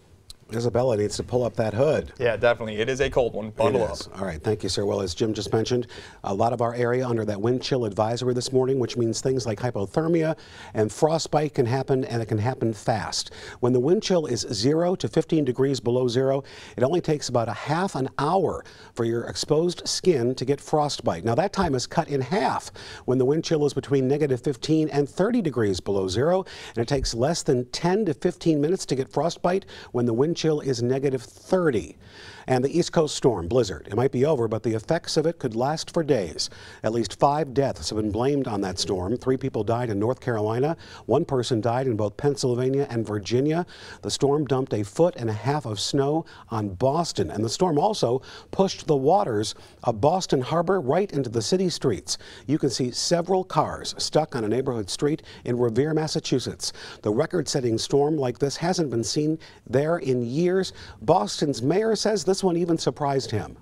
Isabella needs to pull up that hood. Yeah, definitely. It is a cold one. Bundle up. All right. Thank you, sir. Well, as Jim just mentioned, a lot of our area under that wind chill advisory this morning, which means things like hypothermia and frostbite can happen, and it can happen fast. When the wind chill is 0 to 15 degrees below zero, it only takes about a half an hour for your exposed skin to get frostbite. Now, that time is cut in half when the wind chill is between -15 and 30 degrees below zero, and it takes less than 10 to 15 minutes to get frostbite when the wind chill is -30. And the East Coast storm, blizzard, it might be over, but the effects of it could last for days. At least 5 deaths have been blamed on that storm. 3 people died in North Carolina. 1 person died in both Pennsylvania and Virginia. The storm dumped 1.5 feet of snow on Boston, and the storm also pushed the waters of Boston Harbor right into the city streets. You can see several cars stuck on a neighborhood street in Revere, Massachusetts. The record-setting storm like this hasn't been seen there in years. Boston's mayor says this one even surprised him.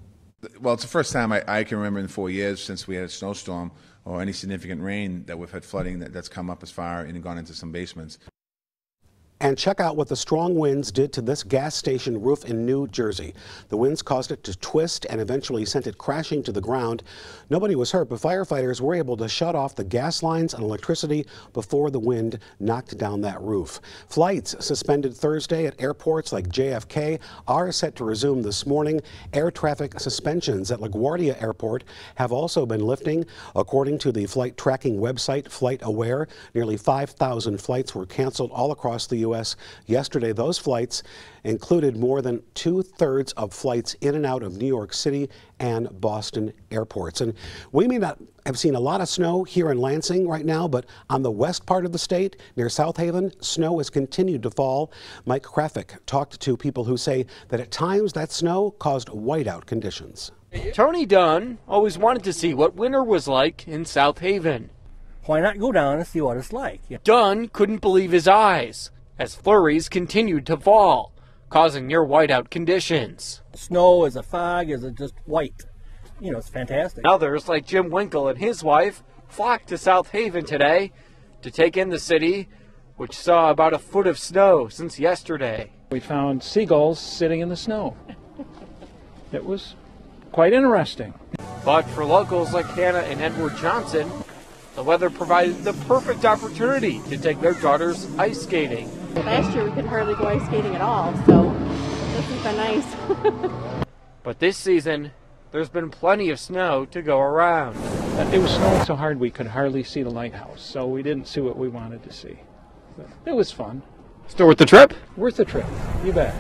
Well, it's the first time I can remember in 4 years since we had a snowstorm or any significant rain that we've had flooding that's come up as far and gone into some basements. And check out what the strong winds did to this gas station roof in New Jersey. The winds caused it to twist and eventually sent it crashing to the ground. Nobody was hurt, but firefighters were able to shut off the gas lines and electricity before the wind knocked down that roof. Flights suspended Thursday at airports like JFK are set to resume this morning. Air traffic suspensions at LaGuardia Airport have also been lifting. According to the flight tracking website FlightAware, nearly 5,000 flights were canceled all across the U.S. yesterday. Those flights included more than 2/3 of flights in and out of New York City and Boston airports. And we may not have seen a lot of snow here in Lansing right now, but on the west part of the state, near South Haven, snow has continued to fall. Mike Krafik talked to people who say that at times that snow caused whiteout conditions. Tony Dunn always wanted to see what winter was like in South Haven. Why not go down and see what it's like? Yeah. Dunn couldn't believe his eyes as flurries continued to fall, causing near whiteout conditions. Snow is a fog, is it just white? You know, it's fantastic. Others, like Jim Winkle and his wife, flocked to South Haven today to take in the city, which saw about 1 foot of snow since yesterday. We found seagulls sitting in the snow. It was quite interesting. But for locals like Hannah and Edward Johnson, the weather provided the perfect opportunity to take their daughters ice skating. Last year we could hardly go ice skating at all, so this has been nice. But this season, there's been plenty of snow to go around. It was snowing so hard we could hardly see the lighthouse, so we didn't see what we wanted to see. But it was fun. Still worth the trip? Worth the trip, you bet.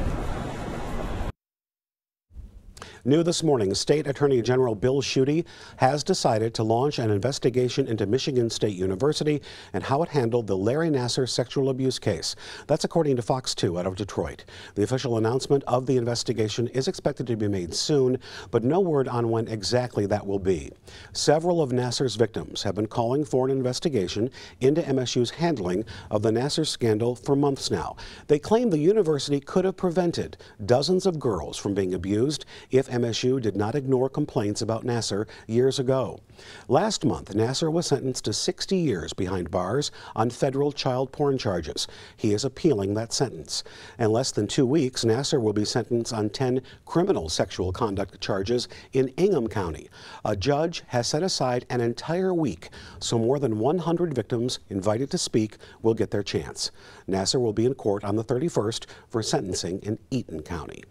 New this morning, State Attorney General Bill Schuette has decided to launch an investigation into Michigan State University and how it handled the Larry Nassar sexual abuse case. That's according to Fox 2 out of Detroit. The official announcement of the investigation is expected to be made soon, but no word on when exactly that will be. Several of Nassar's victims have been calling for an investigation into MSU's handling of the Nassar scandal for months now. They claim the university could have prevented dozens of girls from being abused if MSU did not ignore complaints about Nassar years ago. Last month, Nassar was sentenced to 60 years behind bars on federal child porn charges. He is appealing that sentence. In less than 2 weeks, Nassar will be sentenced on 10 criminal sexual conduct charges in Ingham County. A judge has set aside an entire week, so more than 100 victims invited to speak will get their chance. Nassar will be in court on the 31st for sentencing in Eaton County.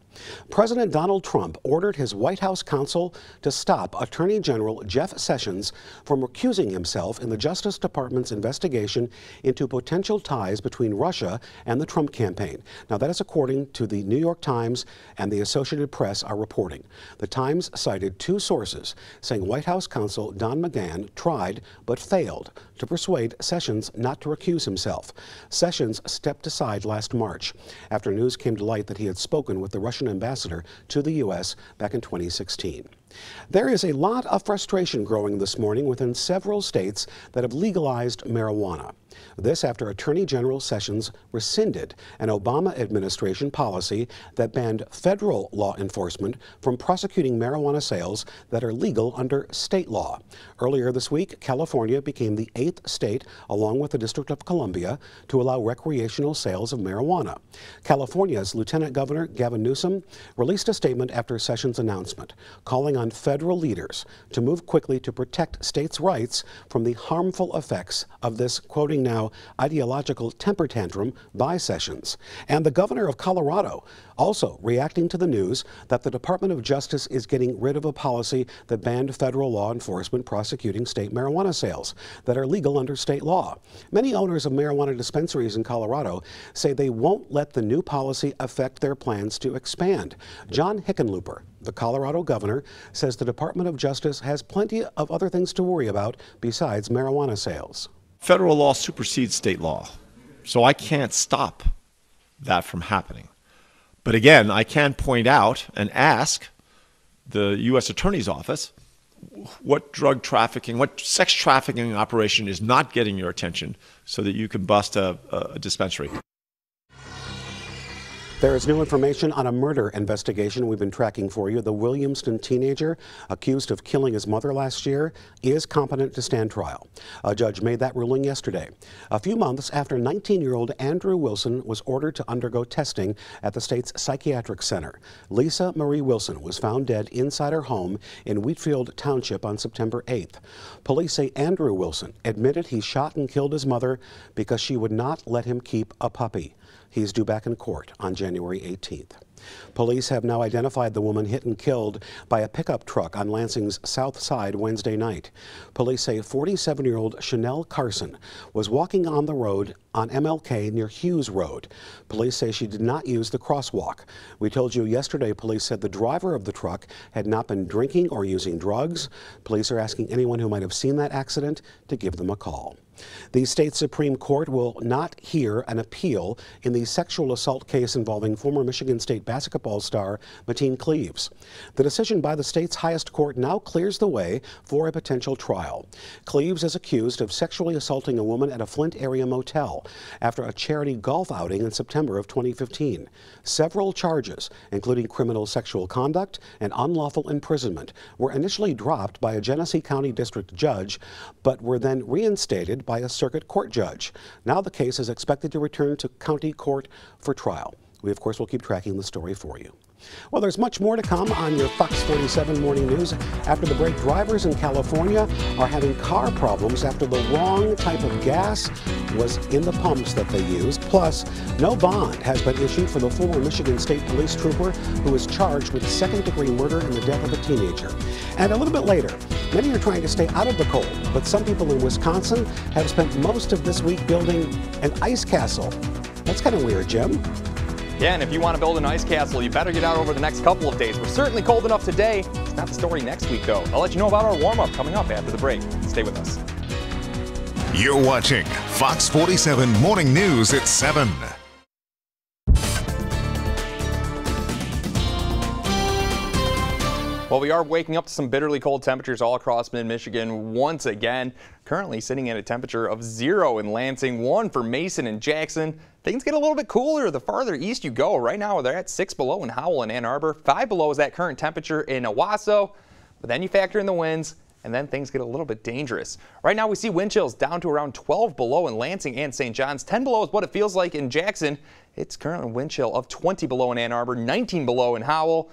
President Donald Trump ordered his White House counsel to stop Attorney General Jeff Sessions from recusing himself in the Justice Department's investigation into potential ties between Russia and the Trump campaign. Now, that is according to the New York Times and the Associated Press are reporting. The Times cited 2 sources saying White House counsel Don McGahn tried but failed to persuade Sessions not to recuse himself. Sessions stepped aside last March after news came to light that he had spoken with the Russian ambassador to the U.S. back in 2016. There is a lot of frustration growing this morning within several states that have legalized marijuana. This after Attorney General Sessions rescinded an Obama administration policy that banned federal law enforcement from prosecuting marijuana sales that are legal under state law. Earlier this week, California became the 8th state, along with the District of Columbia, to allow recreational sales of marijuana. California's Lieutenant Governor Gavin Newsom released a statement after Sessions' announcement, calling on federal leaders to move quickly to protect states' rights from the harmful effects of this, quoting now, ideological temper tantrum by Sessions. And the governor of Colorado also reacting to the news that the Department of Justice is getting rid of a policy that banned federal law enforcement prosecuting state marijuana sales that are legal under state law. Many owners of marijuana dispensaries in Colorado say they won't let the new policy affect their plans to expand. John Hickenlooper, the Colorado governor, says the Department of Justice has plenty of other things to worry about besides marijuana sales. Federal law supersedes state law, so I can't stop that from happening. But again, I can point out and ask the U.S. Attorney's Office what drug trafficking, what sex trafficking operation is not getting your attention so that you can bust a dispensary. There is new information on a murder investigation we've been tracking for you. The Williamston teenager accused of killing his mother last year is competent to stand trial. A judge made that ruling yesterday, a few months after 19-year-old Andrew Wilson was ordered to undergo testing at the state's psychiatric center. Lisa Marie Wilson was found dead inside her home in Wheatfield Township on September 8th. Police say Andrew Wilson admitted he shot and killed his mother because she would not let him keep a puppy. He's due back in court on January 18th. Police have now identified the woman hit and killed by a pickup truck on Lansing's south side Wednesday night. Police say 47-year-old Chanel Carson was walking on the road on MLK near Hughes Road. Police say she did not use the crosswalk. We told you yesterday police said the driver of the truck had not been drinking or using drugs. Police are asking anyone who might have seen that accident to give them a call. The state Supreme Court will not hear an appeal in the sexual assault case involving former Michigan State basketball star Mateen Cleaves. The decision by the state's highest court now clears the way for a potential trial. Cleaves is accused of sexually assaulting a woman at a Flint area motel after a charity golf outing in September of 2015. Several charges, including criminal sexual conduct and unlawful imprisonment, were initially dropped by a Genesee County District judge, but were then reinstated by a circuit court judge. Now the case is expected to return to county court for trial. We, of course, will keep tracking the story for you. Well, there's much more to come on your Fox 47 Morning News. After the break, drivers in California are having car problems after the wrong type of gas was in the pumps that they used. Plus, no bond has been issued for the former Michigan State Police trooper who is charged with second-degree murder in the death of a teenager. And a little bit later, many are trying to stay out of the cold, but some people in Wisconsin have spent most of this week building an ice castle. That's kind of weird, Jim. Yeah, and if you want to build an ice castle, you better get out over the next couple of days. We're certainly cold enough today. It's not the story next week, though. I'll let you know about our warm-up coming up after the break. Stay with us. You're watching Fox 47 Morning News at 7. Well, we are waking up to some bitterly cold temperatures all across mid-Michigan once again. Currently sitting at a temperature of 0 in Lansing, 1 for Mason and Jackson. Things get a little bit cooler the farther east you go. Right now they're at 6 below in Howell and Ann Arbor. 5 below is that current temperature in Owasso. But then you factor in the winds, and then things get a little bit dangerous. Right now we see wind chills down to around 12 below in Lansing and St. John's. 10 below is what it feels like in Jackson. It's currently a wind chill of 20 below in Ann Arbor, 19 below in Howell.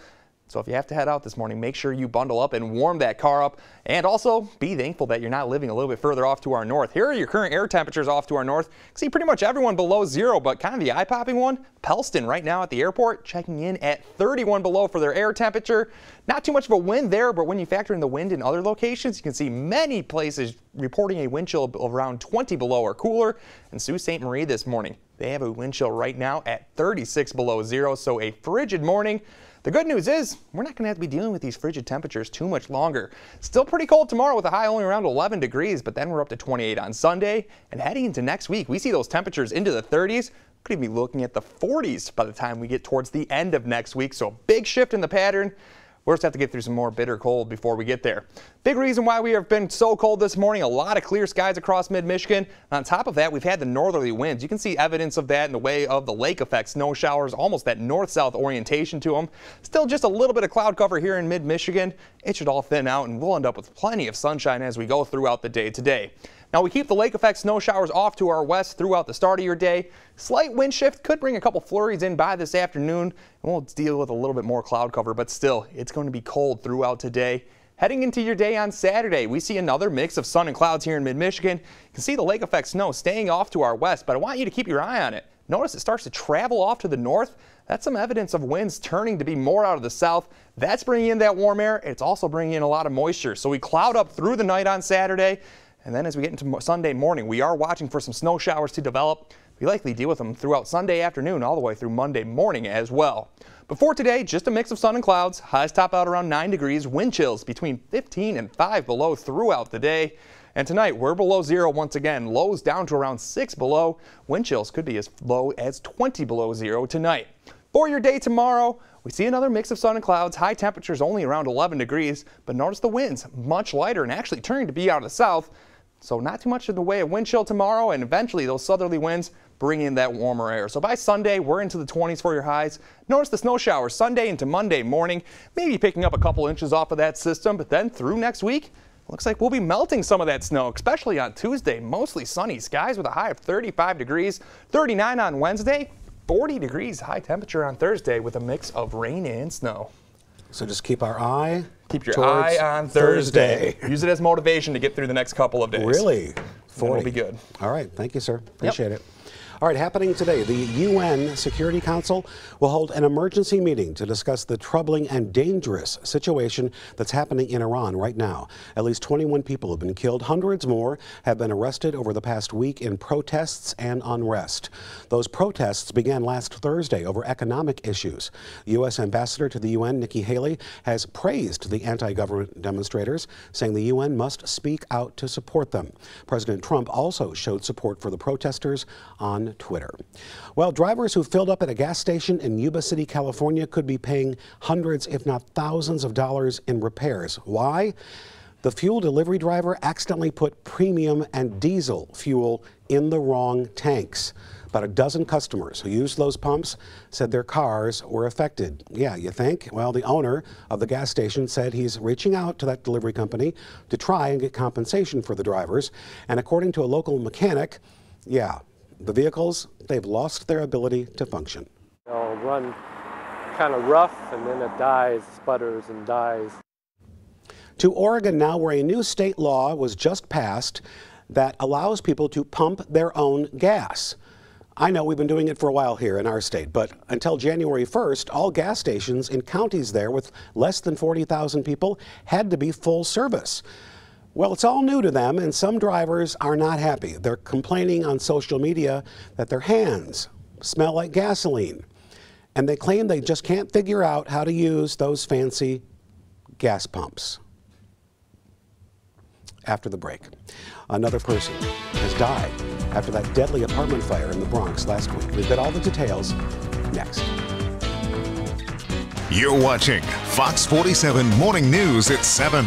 So if you have to head out this morning, make sure you bundle up and warm that car up. And also be thankful that you're not living a little bit further off to our north. Here are your current air temperatures off to our north. You can see pretty much everyone below 0, but kind of the eye-popping one, Pellston right now at the airport checking in at 31 below for their air temperature. Not too much of a wind there, but when you factor in the wind in other locations, you can see many places reporting a wind chill of around 20 below or cooler. And Sault Ste. Marie this morning, they have a wind chill right now at 36 below 0, so a frigid morning. The good news is we're not going to have to be dealing with these frigid temperatures too much longer. Still pretty cold tomorrow with a high only around 11 degrees, but then we're up to 28 on Sunday. And heading into next week, we see those temperatures into the 30s. We're going to be looking at the 40s by the time we get towards the end of next week. So a big shift in the pattern. We'll just have to get through some more bitter cold before we get there. Big reason why we have been so cold this morning, a lot of clear skies across mid-Michigan. On top of that, we've had the northerly winds. You can see evidence of that in the way of the lake effect snow showers, almost that north-south orientation to them. Still just a little bit of cloud cover here in mid-Michigan. It should all thin out and we'll end up with plenty of sunshine as we go throughout the day today. Now we keep the lake effect snow showers off to our west throughout the start of your day. Slight wind shift could bring a couple flurries in by this afternoon, and we'll deal with a little bit more cloud cover, but still, it's going to be cold throughout today. Heading into your day on Saturday, we see another mix of sun and clouds here in mid-Michigan. You can see the lake effect snow staying off to our west, but I want you to keep your eye on it. Notice it starts to travel off to the north. That's some evidence of winds turning to be more out of the south. That's bringing in that warm air. It's also bringing in a lot of moisture. So we cloud up through the night on Saturday. And then as we get into Sunday morning, we are watching for some snow showers to develop. We likely deal with them throughout Sunday afternoon all the way through Monday morning as well. Before today, just a mix of sun and clouds. Highs top out around 9 degrees. Wind chills between 15 and 5 below throughout the day. And tonight, we're below 0 once again. Lows down to around 6 below. Wind chills could be as low as 20 below 0 tonight. For your day tomorrow, we see another mix of sun and clouds. High temperatures only around 11 degrees. But notice the winds much lighter and actually turning to be out of the south. So not too much in the way of wind chill tomorrow, and eventually those southerly winds bring in that warmer air. So by Sunday, we're into the 20s for your highs. Notice the snow showers Sunday into Monday morning, maybe picking up a couple inches off of that system, but then through next week, looks like we'll be melting some of that snow, especially on Tuesday. Mostly sunny skies with a high of 35 degrees, 39 on Wednesday, 40 degrees high temperature on Thursday with a mix of rain and snow. So just keep our eye. Keep your eye on Thursday. Use it as motivation to get through the next couple of days. Really? 40. It'll be good. All right. Thank you, sir. Appreciate it. All right, happening today, the UN Security Council will hold an emergency meeting to discuss the troubling and dangerous situation that's happening in Iran right now. At least 21 people have been killed. Hundreds more have been arrested over the past week in protests and unrest. Those protests began last Thursday over economic issues. U.S. Ambassador to the UN, Nikki Haley, has praised the anti-government demonstrators, saying the UN must speak out to support them. President Trump also showed support for the protesters on Twitter. Well, drivers who filled up at a gas station in Yuba City, California could be paying hundreds, if not thousands of dollars in repairs. Why? The fuel delivery driver accidentally put premium and diesel fuel in the wrong tanks. About a dozen customers who used those pumps said their cars were affected. Yeah, you think? Well, the owner of the gas station said he's reaching out to that delivery company to try and get compensation for the drivers. And according to a local mechanic, yeah, the vehicles, they've lost their ability to function. They'll run kind of rough and then it dies, sputters and dies. To Oregon now, where a new state law was just passed that allows people to pump their own gas. I know we've been doing it for a while here in our state, but until January 1st, all gas stations in counties there with less than 40,000 people had to be full service. Well, it's all new to them, and some drivers are not happy. They're complaining on social media that their hands smell like gasoline, and they claim they just can't figure out how to use those fancy gas pumps. After the break, another person has died after that deadly apartment fire in the Bronx last week. We've got all the details next. You're watching Fox 47 Morning News at 7.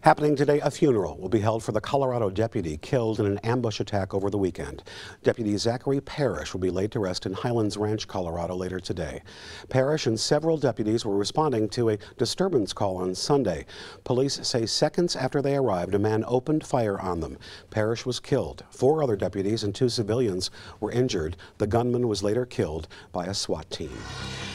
Happening today, a funeral will be held for the Colorado deputy killed in an ambush attack over the weekend. Deputy Zachary Parrish will be laid to rest in Highlands Ranch, Colorado later today. Parrish and several deputies were responding to a disturbance call on Sunday. Police say seconds after they arrived, a man opened fire on them. Parrish was killed. 4 other deputies and 2 civilians were injured. The gunman was later killed by a SWAT team.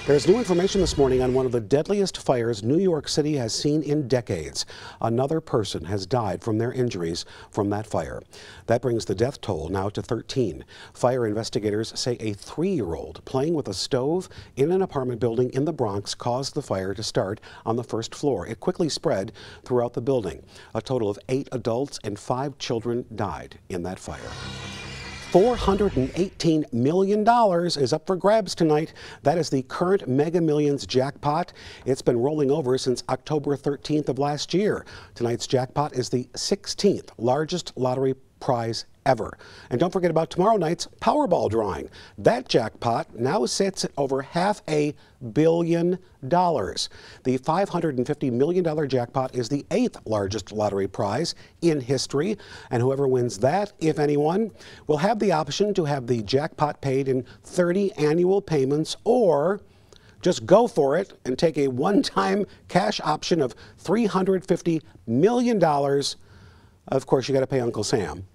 There's new information this morning on one of the deadliest fires New York City has seen in decades. Another person has died from their injuries from that fire. That brings the death toll now to 13. Fire investigators say a 3-year-old playing with a stove in an apartment building in the Bronx caused the fire to start on the first floor. It quickly spread throughout the building. A total of 8 adults and 5 children died in that fire. $418 million is up for grabs tonight. That is the current Mega Millions jackpot. It's been rolling over since October 13th of last year. Tonight's jackpot is the 16th largest lottery prize ever. And don't forget about tomorrow night's Powerball drawing. That jackpot now sits at over $500 million. The $550 million jackpot is the 8th largest lottery prize in history, and whoever wins that, if anyone, will have the option to have the jackpot paid in 30 annual payments, or just go for it and take a one-time cash option of $350 million. Of course, you got to pay Uncle Sam.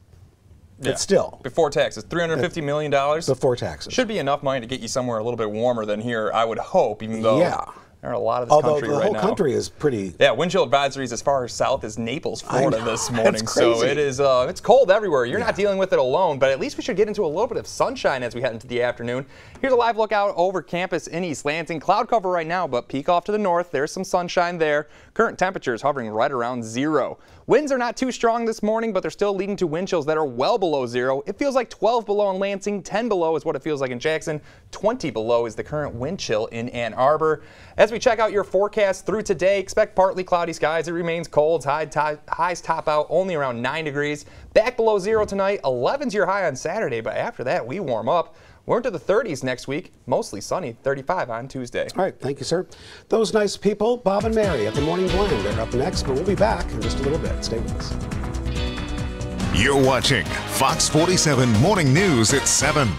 But still. Before taxes, $350 million. Before taxes. Should be enough money to get you somewhere a little bit warmer than here, I would hope, even though there are a lot of this country right now. Although the whole country is pretty... Yeah, wind chill advisories as far as south as Naples, Florida this morning. So it is, it's cold everywhere. You're not dealing with it alone, but at least we should get into a little bit of sunshine as we head into the afternoon. Here's a live look out over campus in East Lansing. Cloud cover right now, but peek off to the north. There's some sunshine there. Current temperatures hovering right around 0. Winds are not too strong this morning, but they're still leading to wind chills that are well below 0. It feels like 12 below in Lansing, 10 below is what it feels like in Jackson, 20 below is the current wind chill in Ann Arbor. As we check out your forecast through today, expect partly cloudy skies. It remains cold. Highs top out only around 9 degrees. Back below 0 tonight. 11's your high on Saturday, but after that we warm up. We're into the 30s next week, mostly sunny, 35 on Tuesday. All right, thank you, sir. Those nice people, Bob and Mary at the Morning Blend, are up next, but we'll be back in just a little bit. Stay with us. You're watching Fox 47 Morning News at 7.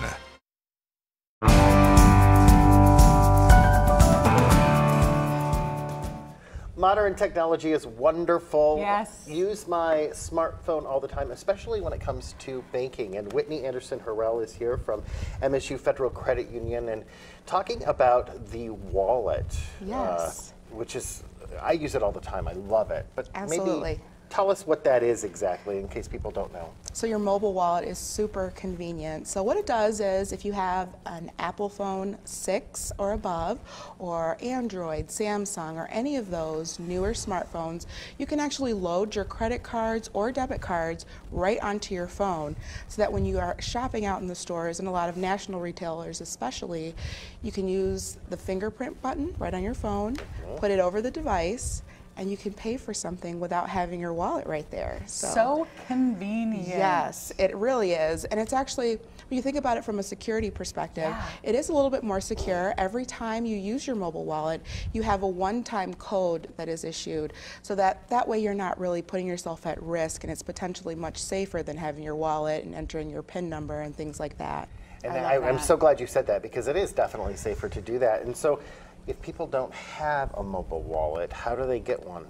Modern technology is wonderful. Yes. Use my smartphone all the time, especially when it comes to banking. And Whitney Anderson-Harrell is here from MSU Federal Credit Union and talking about the wallet. Yes. Which is, I use it all the time. I love it. But Absolutely. maybe tell us what that is exactly in case people don't know. So your mobile wallet is super convenient. So what it does is if you have an Apple phone 6 or above, or Android, Samsung, or any of those newer smartphones, you can actually load your credit cards or debit cards right onto your phone, so that when you are shopping out in the stores, and a lot of national retailers especially, you can use the fingerprint button right on your phone, put it over the device, and you can pay for something without having your wallet right there. So convenient. Yes, it really is. And it's actually, when you think about it from a security perspective, it is a little bit more secure. Every time you use your mobile wallet, you have a one-time code that is issued. So that way you're not really putting yourself at risk, and it's potentially much safer than having your wallet and entering your PIN number and things like that. And I'm so glad you said that, because it is definitely safer to do that. And so, if people don't have a mobile wallet, how do they get one?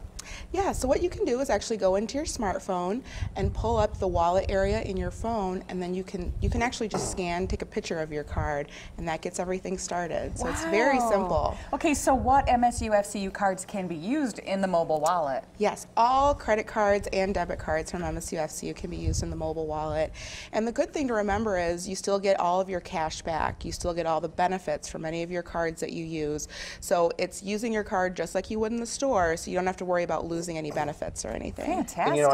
Yeah, so what you can do is actually go into your smartphone and pull up the wallet area in your phone, and then you can actually just scan, take a picture of your card, and that gets everything started. So it's very simple. Okay, so what MSU FCU cards can be used in the mobile wallet? Yes, all credit cards and debit cards from MSU FCU can be used in the mobile wallet. And the good thing to remember is you still get all of your cash back. You still get all the benefits from any of your cards that you use. So it's using your card just like you would in the store, so you don't have to worry about losing any benefits or anything. Fantastic. And you know,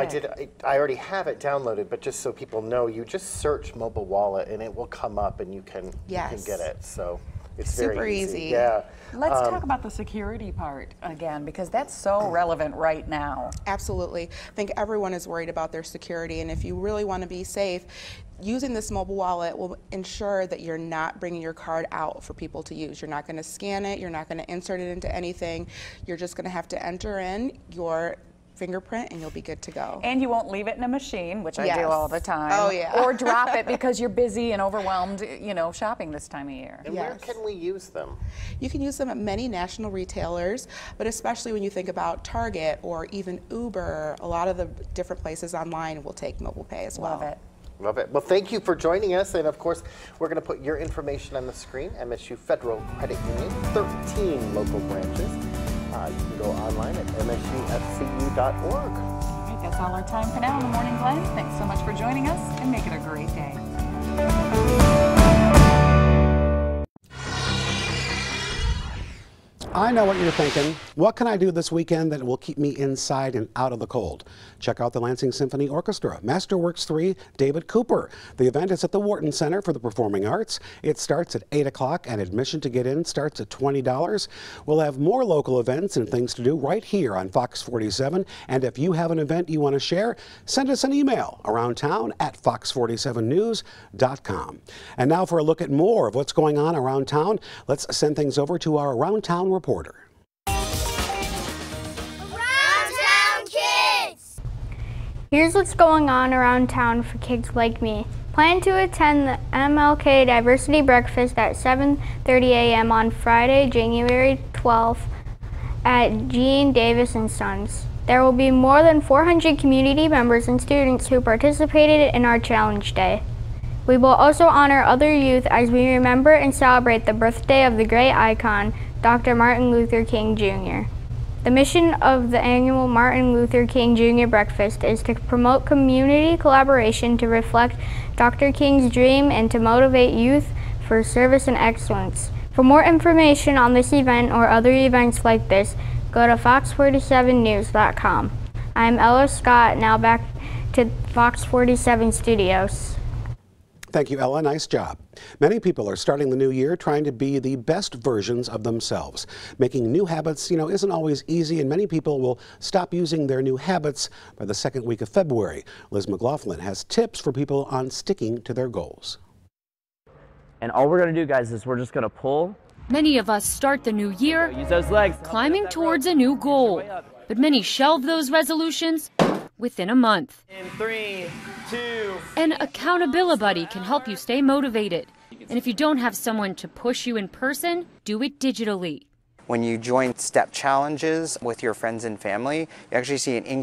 I already have it downloaded, but just so people know, you just search mobile wallet and it will come up and you can get it. So it's super very easy. Yeah. Let's talk about the security part again, because that's so relevant right now. Absolutely. I think everyone is worried about their security, and if you really want to be safe, using this mobile wallet will ensure that you're not bringing your card out for people to use. You're not going to scan it, you're not going to insert it into anything. You're just going to have to enter in your fingerprint and you'll be good to go. And you won't leave it in a machine, which I do Yes. all the time. Oh, yeah. Or drop it because you're busy and overwhelmed, you know, shopping this time of year. And where can we use them? You can use them at many national retailers, but especially when you think about Target or even Uber, a lot of the different places online will take mobile pay as well. Love it. Love it. Well, thank you for joining us. And of course, we're going to put your information on the screen. MSU Federal Credit Union, 13 local branches. You can go online at msufcu.org. All right, that's all our time for now in the Morning Blend. Thanks so much for joining us and make it a great day. I know what you're thinking. What can I do this weekend that will keep me inside and out of the cold? Check out the Lansing Symphony Orchestra, Masterworks 3, David Cooper. The event is at the Wharton Center for the Performing Arts. It starts at 8 o'clock and admission to get in starts at $20. We'll have more local events and things to do right here on Fox 47. And if you have an event you want to share, send us an email around town at fox47news.com. And now for a look at more of what's going on around town, let's send things over to our Around Town reporter. Here's what's going on around town for kids like me. Plan to attend the MLK Diversity Breakfast at 7:30 a.m. on Friday, January 12th at Gene Davis & Sons. There will be more than 400 community members and students who participated in our challenge day. We will also honor other youth as we remember and celebrate the birthday of the great icon, Dr. Martin Luther King Jr. The mission of the annual Martin Luther King Jr. Breakfast is to promote community collaboration, to reflect Dr. King's dream, and to motivate youth for service and excellence. For more information on this event or other events like this, go to fox47news.com. I'm Ella Scott, now back to Fox 47 Studios. Thank you, Ella. Nice job. Many people are starting the new year trying to be the best versions of themselves. Making new habits, isn't always easy, and many people will stop using their new habits by the second week of February. Liz McLaughlin has tips for people on sticking to their goals. And all we're going to do, guys, is we're just going to pull. Many of us start the new year Use those legs. climbing towards a new goal, but many shelve those resolutions within a month. In 3, 2. An accountability buddy can help you stay motivated. And if you don't have someone to push you in person, do it digitally. When you join step challenges with your friends and family, you actually see an increase